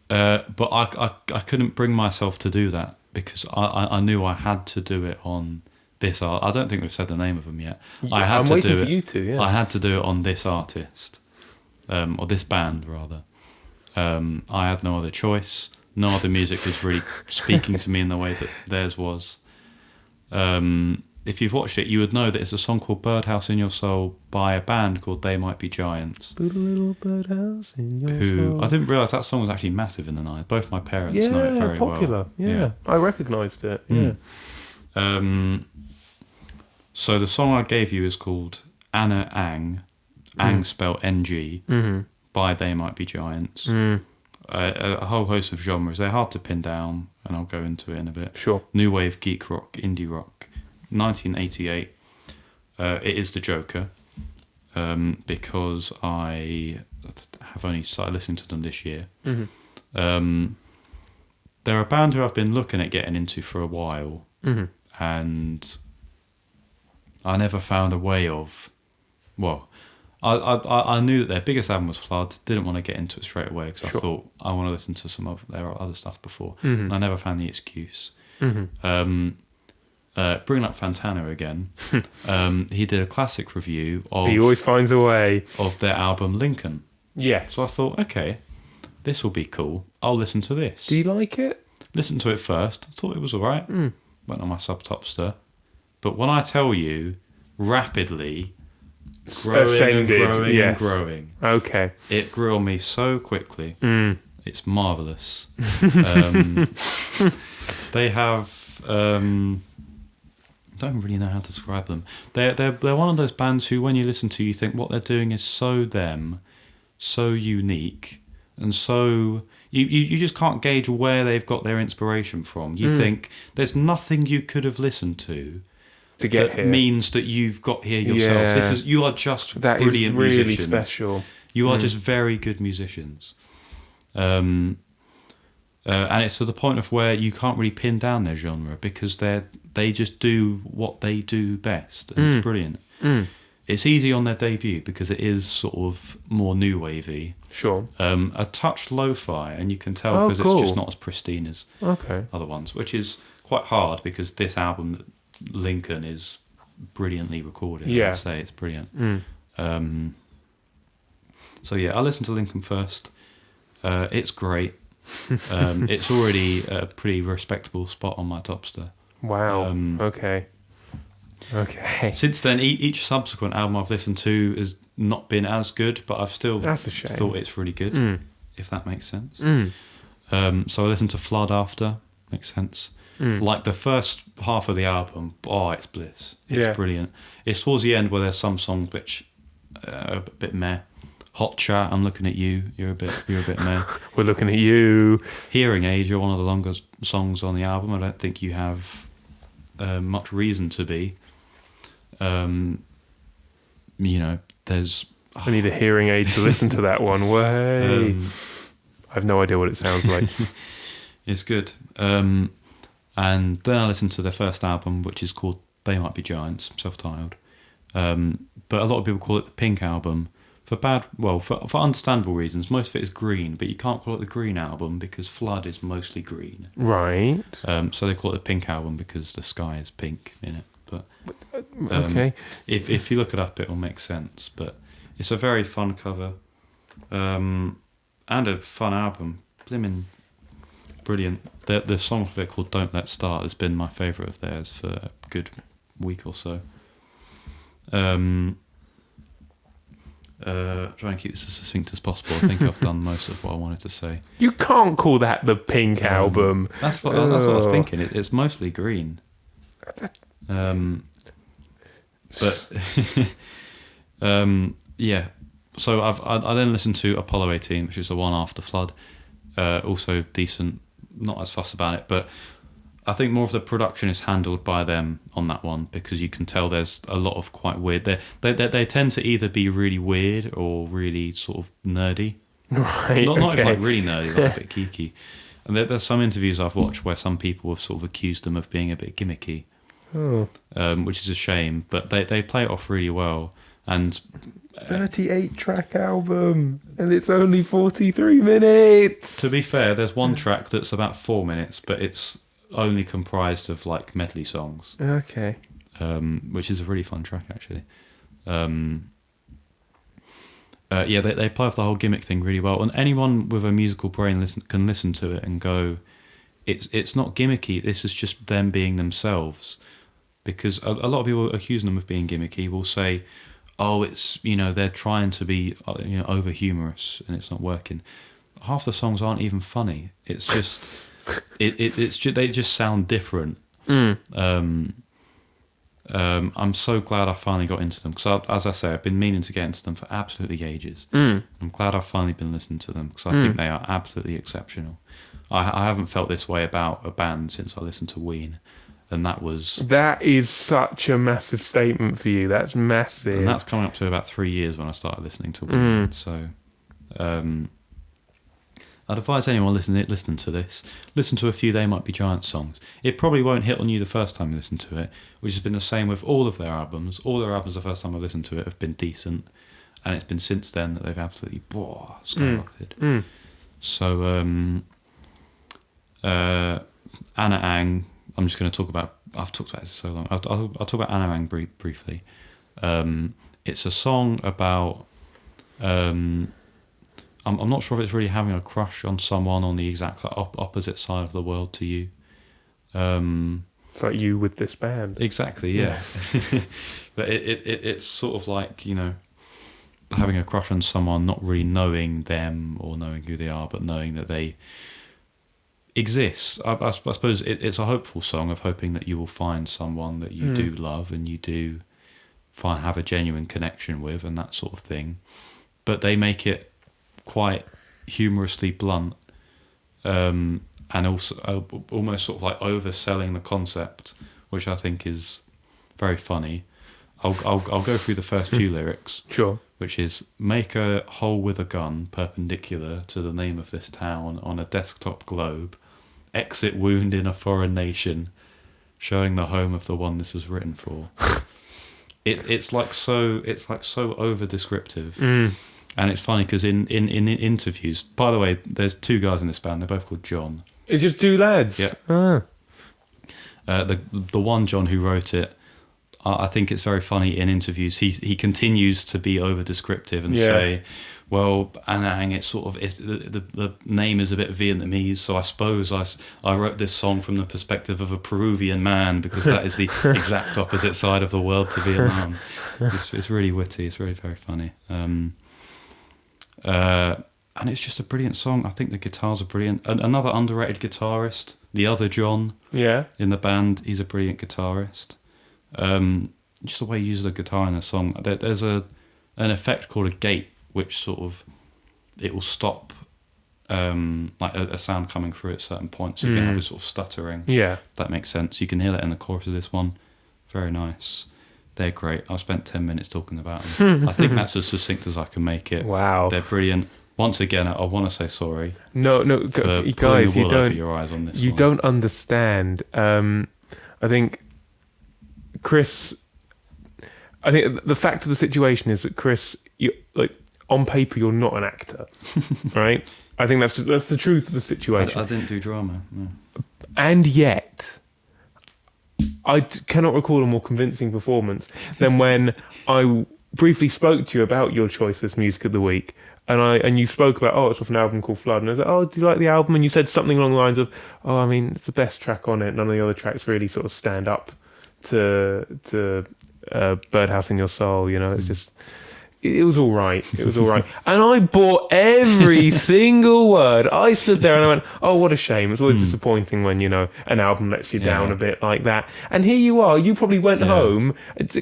I couldn't bring myself to do that because I knew I had to do it on this art. I don't think we've said the name of them yet. I'm waiting for you to. Yeah. I had to do it on this artist, or this band rather. I had no other choice. No other music was really speaking to me in the way that theirs was. If you've watched it, you would know that it's a song called Birdhouse in Your Soul by a band called They Might Be Giants. Put a little birdhouse in your Who soul. I didn't realise that song was actually massive in the 90s. Both my parents know it very popular. well. Yeah, I recognised it. Yeah. So the song I gave you is called Anna Ang, Ang spelled NG, by They Might Be Giants. A whole host of genres. They're hard to pin down, and I'll go into it in a bit. Sure. New wave, geek rock, indie rock. 1988. It is the Joker, because I have only started listening to them this year. They're a band who I've been looking at getting into for a while, and I never found a way of. Well, I knew that their biggest album was Flood. Didn't want to get into it straight away because I thought I want to listen to some of their other stuff before. And I never found the excuse. Bringing up Fantana again, he did a classic review of. He always finds a way. Of their album Lincoln. Yes. So I thought, okay, this will be cool. I'll listen to this. Do you like it? Listened to it first. Thought it was all right. Went on my Subtopster. But when I tell you, rapidly growing Offended, and growing yes. and growing. Okay. It grew on me so quickly. It's marvellous. They have... I don't really know how to describe them. They're one of those bands who, when you listen to, you think what they're doing is so them, so unique, and so... You just can't gauge where they've got their inspiration from. You think there's nothing you could have listened to get that here means that you've got here yourself. Yeah. You are just that brilliant is really musicians. special. You are just very good musicians. And it's to the point of where you can't really pin down their genre because they just do what they do best, and it's brilliant. It's easy on their debut because it is sort of more new wavy. Sure. A touch lo-fi, and you can tell because it's just not as pristine as other ones, which is quite hard because this album, Lincoln, is brilliantly recorded. Yeah. I'd say it's brilliant. So yeah, I listened to Lincoln first. It's great. It's already a pretty respectable spot on my Topster. Wow. Okay. Since then, each subsequent album I've listened to has not been as good, but I've still That's a shame. thought it's really good, if that makes sense. So I listened to Flood after, makes sense. Like the first half of the album, it's bliss. It's brilliant. It's towards the end where there's some songs which are a bit meh. Hot Chat, I'm looking at you. You're a bit meh. We're looking at you. Hearing Aid, you're one of the longest songs on the album. I don't think you have much reason to be. There's I need a hearing aid to listen to that one. Way. I have no idea what it sounds like. It's good. And then I listened to their first album, which is called They Might Be Giants, self-titled. But a lot of people call it the Pink Album for understandable reasons. Most of it is green, but you can't call it the Green Album because Flood is mostly green. Right. So they call it the Pink Album because the sky is pink in it. But Okay. if you look it up, it'll make sense. But it's a very fun cover, and a fun album. Blimmin' brilliant. The song of it called "Don't Let's Start" has been my favourite of theirs for a good week or so. Try and keep this as succinct as possible. I think I've done most of what I wanted to say. You can't call that the Pink Album. That's what I was thinking. It's mostly green. But yeah. So I then listened to Apollo 18, which is the one after Flood. Also decent. Not as fussed about it, but I think more of the production is handled by them on that one because you can tell there's a lot of quite weird. They tend to either be really weird or really sort of nerdy. Right. Not okay. like really nerdy, like a bit geeky. And there's some interviews I've watched where some people have sort of accused them of being a bit gimmicky, which is a shame. But they play it off really well. And 38-track album, and it's only 43 minutes. to be fair, there's one track that's about 4 minutes, but it's only comprised of like medley songs. Okay. Which is a really fun track actually. Yeah, they play off the whole gimmick thing really well, and anyone with a musical brain can listen to it and go, it's not gimmicky. This is just them being themselves. Because a lot of people accusing them of being gimmicky will say, "Oh, it's they're trying to be over humorous and it's not working." Half the songs aren't even funny. It's just it's just they just sound different. I'm so glad I finally got into them because, as I say, I've been meaning to get into them for absolutely ages. I'm glad I've finally been listening to them because I think they are absolutely exceptional. I haven't felt this way about a band since I listened to Ween, and that is such a massive statement for you. That's massive. And that's coming up to about 3 years when I started listening to Ween. So I'd advise anyone listening to this, listen to a few They Might Be Giants songs. It probably won't hit on you the first time you listen to it, which has been the same with all of their albums. All their albums the first time I listened to it have been decent, and it's been since then that they've absolutely skyrocketed. So Anna Ang, I'm just going to talk about, I've talked about this for so long, I'll talk about Anna Ang briefly. It's a song about I'm not sure if it's really having a crush on someone on the exact opposite side of the world to you. It's like you with this band. Exactly, yeah. But it's sort of like, having a crush on someone, not really knowing them or knowing who they are, but knowing that they exist. I suppose it's a hopeful song of hoping that you will find someone that you do love and you do have a genuine connection with and that sort of thing. But they make it quite humorously blunt, and also almost sort of like overselling the concept, which I think is very funny. I'll go through the first few lyrics. Sure. Which is, make a hole with a gun perpendicular to the name of this town on a desktop globe, exit wound in a foreign nation, showing the home of the one this was written for. It's like so over descriptive. And it's funny because in interviews, by the way, there's two guys in this band. They're both called John. It's just two lads. Yeah. Ah. The one John who wrote it, I think it's very funny in interviews. He continues to be over descriptive and say, "Well, Anna Ang, it's sort of the name is a bit Vietnamese, so I suppose I wrote this song from the perspective of a Peruvian man because that is the exact opposite side of the world to Vietnam." It's really witty. It's very, very funny. And it's just a brilliant song. I think the guitars are brilliant. Another underrated guitarist, the other John, in the band, he's a brilliant guitarist. Just the way he uses the guitar in the song. There's an effect called a gate, which sort of, it will stop like a sound coming through at certain points. So you can have this sort of stuttering. Yeah. That makes sense. You can hear that in the chorus of this one. Very nice. They're great. I spent 10 minutes talking about them. I think that's as succinct as I can make it. Wow. They're brilliant. Once again, I want to say sorry. No, for guys, you over your eyes on this you one. don't understand. I think Chris. I think the fact of the situation is that Chris, on paper, you're not an actor, right? I think that's the truth of the situation. I didn't do drama. No. And yet, I cannot recall a more convincing performance than when I briefly spoke to you about your choice as music of the week, and you spoke about, it's off an album called Flood, and I was like, do you like the album? And you said something along the lines of, I mean, it's the best track on it. None of the other tracks really sort of stand up to Birdhouse in Your Soul. It's just. It was all right. It was all right. And I bought every single word. I stood there and I went, what a shame. It's always disappointing when, an album lets you down a bit like that. And here you are. You probably went home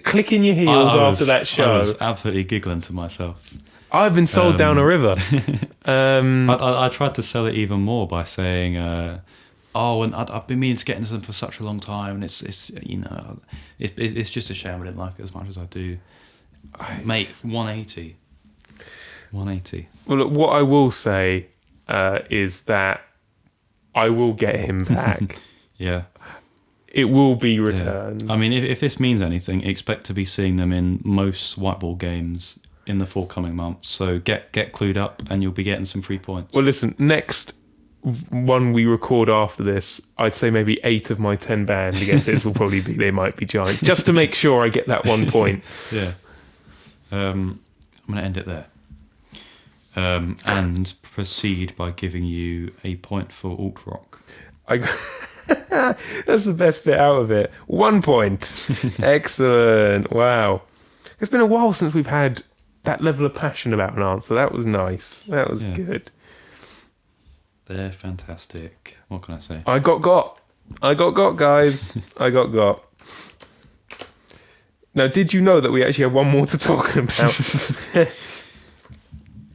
clicking your heels after that show. I was absolutely giggling to myself. I've been sold down a river. I tried to sell it even more by saying, and I've been meaning to get into them for such a long time. And it's just a shame I didn't like it as much as I do. Mate, 180. Well, look, what I will say is that I will get him back. Yeah. It will be returned. Yeah. I mean, if this means anything, expect to be seeing them in most whiteboard games in the forthcoming months. So get clued up and you'll be getting some free points. Well, listen, next one we record after this, I'd say maybe 8 of my 10 band guesses will probably be They Might Be Giants, just to make sure I get that 1 point. Yeah. I'm going to end it there. And proceed by giving you a point for alt rock. That's the best bit out of it. 1 point. Excellent. Wow. It's been a while since we've had that level of passion about an answer. That was nice. That was good. They're fantastic. What can I say? I got, guys. I got. Now, did you know that we actually have one more to talk about?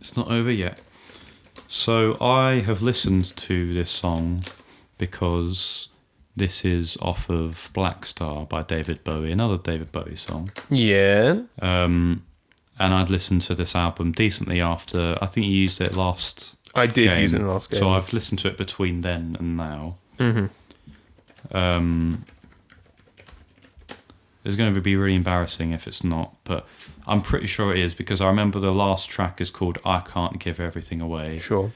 It's not over yet. So I have listened to this song because this is off of Black Star by David Bowie, another David Bowie song. Yeah. And I'd listened to this album decently after, I think you used it last I did game. use it in the last game. So I've listened to it between then and now. Mm-hmm. It's going to be really embarrassing if it's not, but I'm pretty sure it is because I remember the last track is called I Can't Give Everything Away. Sure.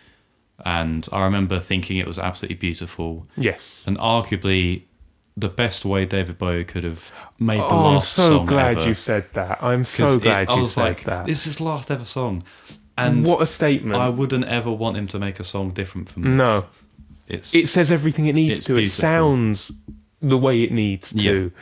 And I remember thinking it was absolutely beautiful. Yes. And arguably the best way David Bowie could have made the last song ever. I'm so glad you said that. I'm so glad you said that. This is his last ever song. And what a statement. I wouldn't ever want him to make a song different from this. No. It says everything it needs to. Beautiful. It sounds the way it needs to.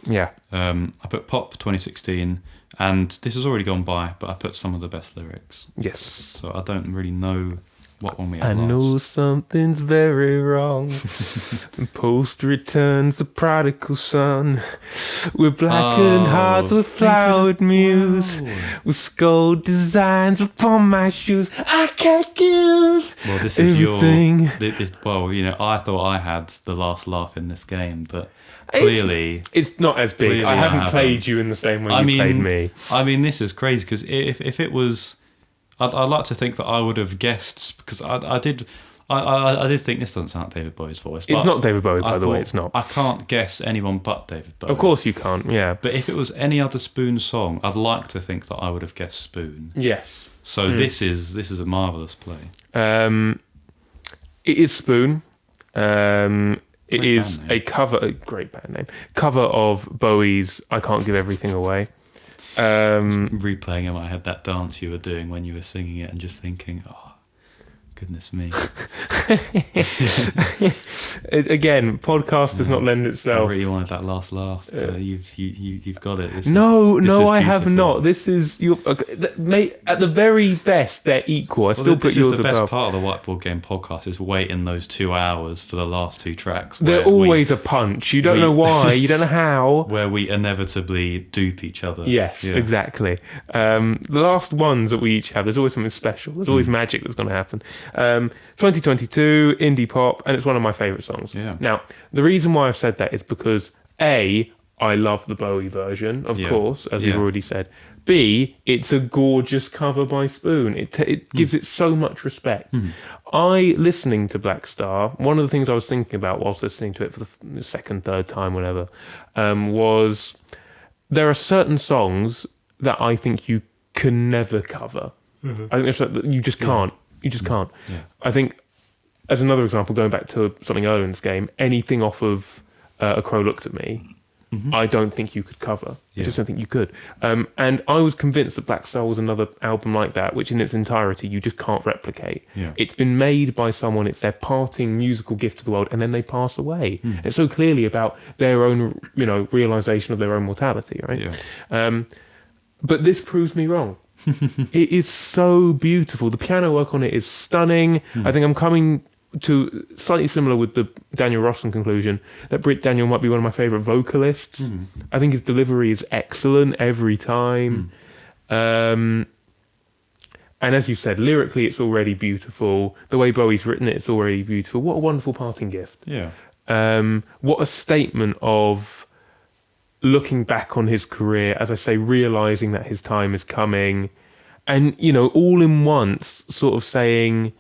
Yeah. I put Pop 2016, and this has already gone by, but I put some of the best lyrics. Yes. So I don't really know what one we had I know something's very wrong. Post returns the prodigal son. With blackened hearts, with flowered muse, with skull designs upon my shoes. I can't give this everything. Is I thought I had the last laugh in this game, but clearly it's not as big. I haven't played you in the same way you played me. I mean, this is crazy because if it was, I'd like to think that I would have guessed because I did think this doesn't sound like David Bowie's voice. It's not David Bowie, by the way. It's not. I can't guess anyone but David Bowie. Of course you can't. Yeah. But if it was any other Spoon song, I'd like to think that I would have guessed Spoon. Yes. So this is a marvelous play. It is Spoon. It is a great band name, cover of Bowie's I Can't Give Everything Away. Replaying in my head that dance you were doing when you were singing it and just thinking, oh, goodness me. Again, podcast does not lend itself. I really wanted that last laugh. You've got it. I have not. This is at the very best, they're equal. I still put yours above. The best part of the Whiteboard Game podcast is waiting those 2 hours for the last 2 tracks. They're always a punch. You don't know why. You don't know how. Where we inevitably dupe each other. Yes, exactly. The last ones that we each have, there's always something special. There's always magic that's going to happen. 2022, indie pop, and it's one of my favourite songs. Yeah. Now, the reason why I've said that is because A, I love the Bowie version, of Yeah. course, as we've Yeah. already said. B, it's a gorgeous cover by Spoon. It gives it so much respect. Listening to Black Star, one of the things I was thinking about whilst listening to it for the second, third time, whatever, was there are certain songs that I think you can never cover. I think there's like, you just can't. You just can't. Yeah. I think, as another example, going back to something earlier in this game, anything off of A Crow Looked at Me, I don't think you could cover. I just don't think you could. And I was convinced that Black Star was another album like that, which in its entirety you just can't replicate. Yeah. It's been made by someone, it's their parting musical gift to the world, and then they pass away. It's so clearly about their own, realization of their own mortality, right? Yeah. But this proves me wrong. It is so beautiful. The piano work on it is stunning. I think I'm coming to slightly similar with the Daniel Rossen conclusion that Britt Daniel might be one of my favourite vocalists. I think his delivery is excellent every time. And as you said, lyrically it's already beautiful. The way Bowie's written it, it's already beautiful. What a wonderful parting gift. Yeah. What a statement of looking back on his career, as I say, realising that his time is coming, and, all in once sort of saying,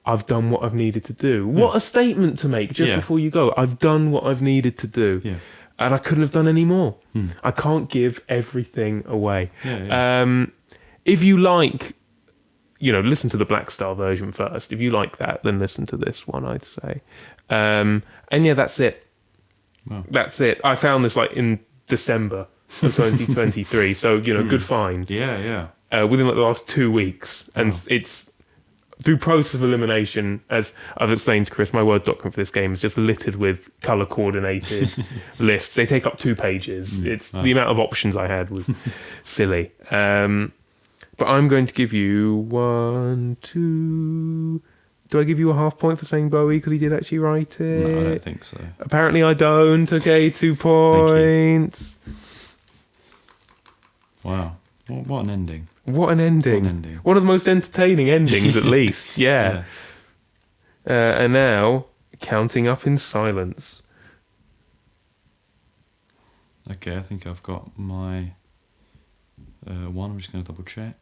I've done what I've needed to do. What a statement to make just before you go. I've done what I've needed to do. Yeah. And I couldn't have done any more. I can't give everything away. If you like, listen to the Black Star version first. If you like that, then listen to this one, I'd say. And yeah, that's it. Wow. That's it. I found this in December of 2023. So, good find. Yeah. Within the last 2 weeks. And it's through process of elimination, as I've explained to Chris, my Word document for this game is just littered with colour coordinated lists. They take up 2 pages. It's the amount of options I had was silly. But I'm going to give you 1, 2. Do I give you a half point for saying Bowie because he did actually write it? No, I don't think so. Apparently I don't. Okay, 2 points. Wow. What an ending. What an ending. One of the most entertaining endings, at least. Yeah. And now, counting up in silence. Okay, I think I've got my one. I'm just going to double check.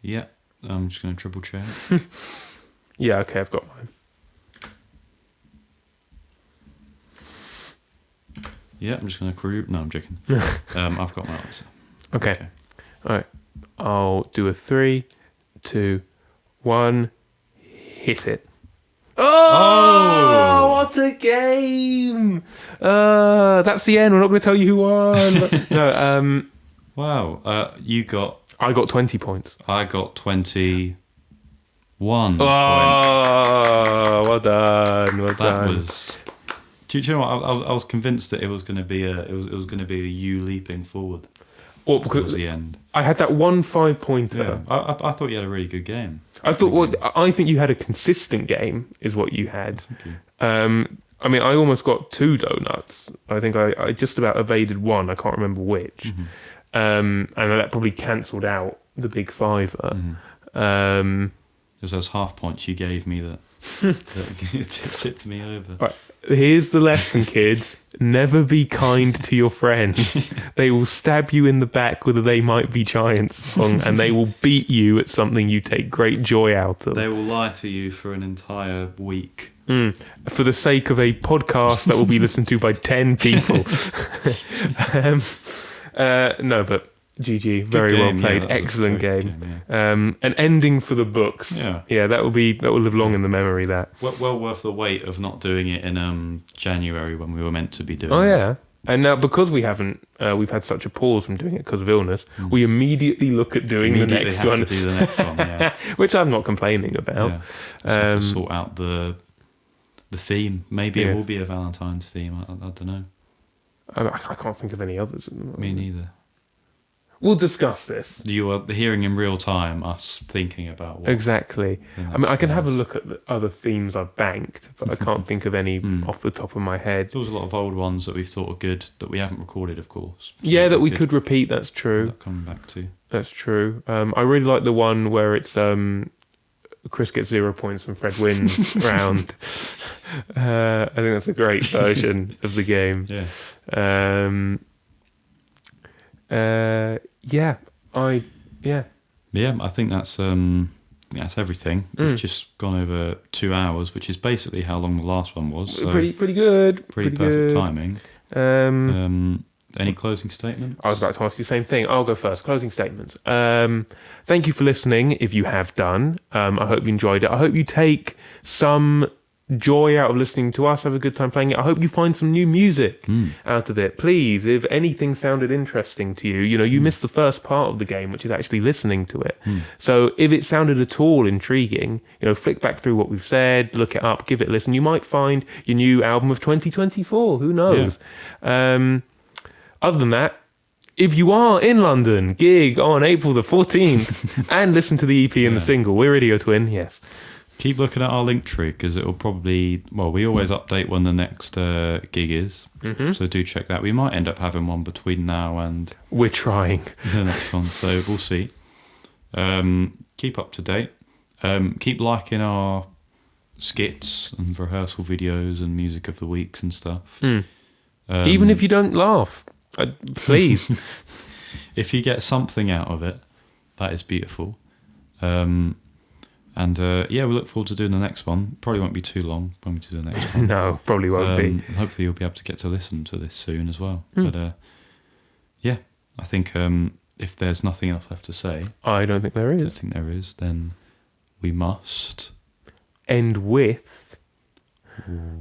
Yeah, I'm just going to triple check. Yeah, okay, I've got mine. Yeah, I'm just going to crew. No, I'm joking. I've got my answer. Okay. All right. I'll do a 3, 2, 1. Hit it. Oh, what a game! That's the end. We're not going to tell you who won. No. Wow. I got 20 points. I got 21 points. Oh, well done. Well done. That was. Do you know what? I was convinced that it was going to be it was going to be a you leaping forward. Well, Towards the end. I had that 1 5-pointer. Yeah, I thought you had a really good game. I think you had a consistent game, is what you had. Thank you. I mean, I almost got 2 donuts. I think I just about evaded 1. I can't remember which. And that probably cancelled out the big 5er. There's those half points you gave me that tipped me over. Right. Here's the lesson, kids. Never be kind to your friends. They will stab you in the back with a They Might Be Giants song, and they will beat you at something you take great joy out of. They will lie to you for an entire week. For the sake of a podcast that will be listened to by 10 people. No, but GG, very well played, excellent game. An ending for the books. Yeah, that will live long in the memory. That well worth the wait of not doing it in January when we were meant to be doing. Oh it. yeah, and now because we haven't, we've had such a pause from doing it because of illness. We immediately look at doing the next have one. to do the next one, yeah. Which I'm not complaining about. Yeah. Just have to sort out the theme. Maybe it will be a Valentine's theme. I don't know. I can't think of any others. Me neither. We'll discuss this. You are hearing in real time us thinking about what. Exactly. I mean, I can have a look at the other themes I've banked, but I can't think of any off the top of my head. There was a lot of old ones that we thought were good that we haven't recorded, of course. So yeah, that we could repeat. That's true. Coming back to. That's true. I really like the one where it's Chris gets 0 points and Fred wins round. I think that's a great version of the game. Yeah. Yeah, I think that's everything. We've just gone over 2 hours, which is basically how long the last one was. So pretty good. Pretty perfect timing. Any closing statements? I was about to ask you the same thing. I'll go first. Closing statements. Thank you for listening, if you have done. I hope you enjoyed it. I hope you take some joy out of listening to us, have a good time playing it. I hope you find some new music out of it. Please, if anything sounded interesting to you, you missed the first part of the game, which is actually listening to it. So if it sounded at all intriguing, flick back through what we've said, look it up, give it a listen. You might find your new album of 2024. Who knows? Yeah. Other than that, if you are in London, gig on April the 14th and listen to the EP and the single, We're Idiot Twin, yes. Keep looking at our link tree because it'll probably, we always update when the next gig is. Mm-hmm. So do check that. We might end up having one between now and... We're trying. The next one, so we'll see. Keep up to date. Keep liking our skits and rehearsal videos and music of the weeks and stuff. Even if you don't laugh, please. If you get something out of it, that is beautiful. And we look forward to doing the next one. Probably won't be too long when we do the next one. No, probably won't be. Hopefully you'll be able to get to listen to this soon as well. But I think if there's nothing else left to say... I don't think there is. Then we must... end with...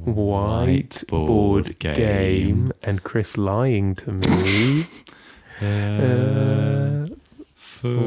Whiteboard Game and Chris lying to me. Forever.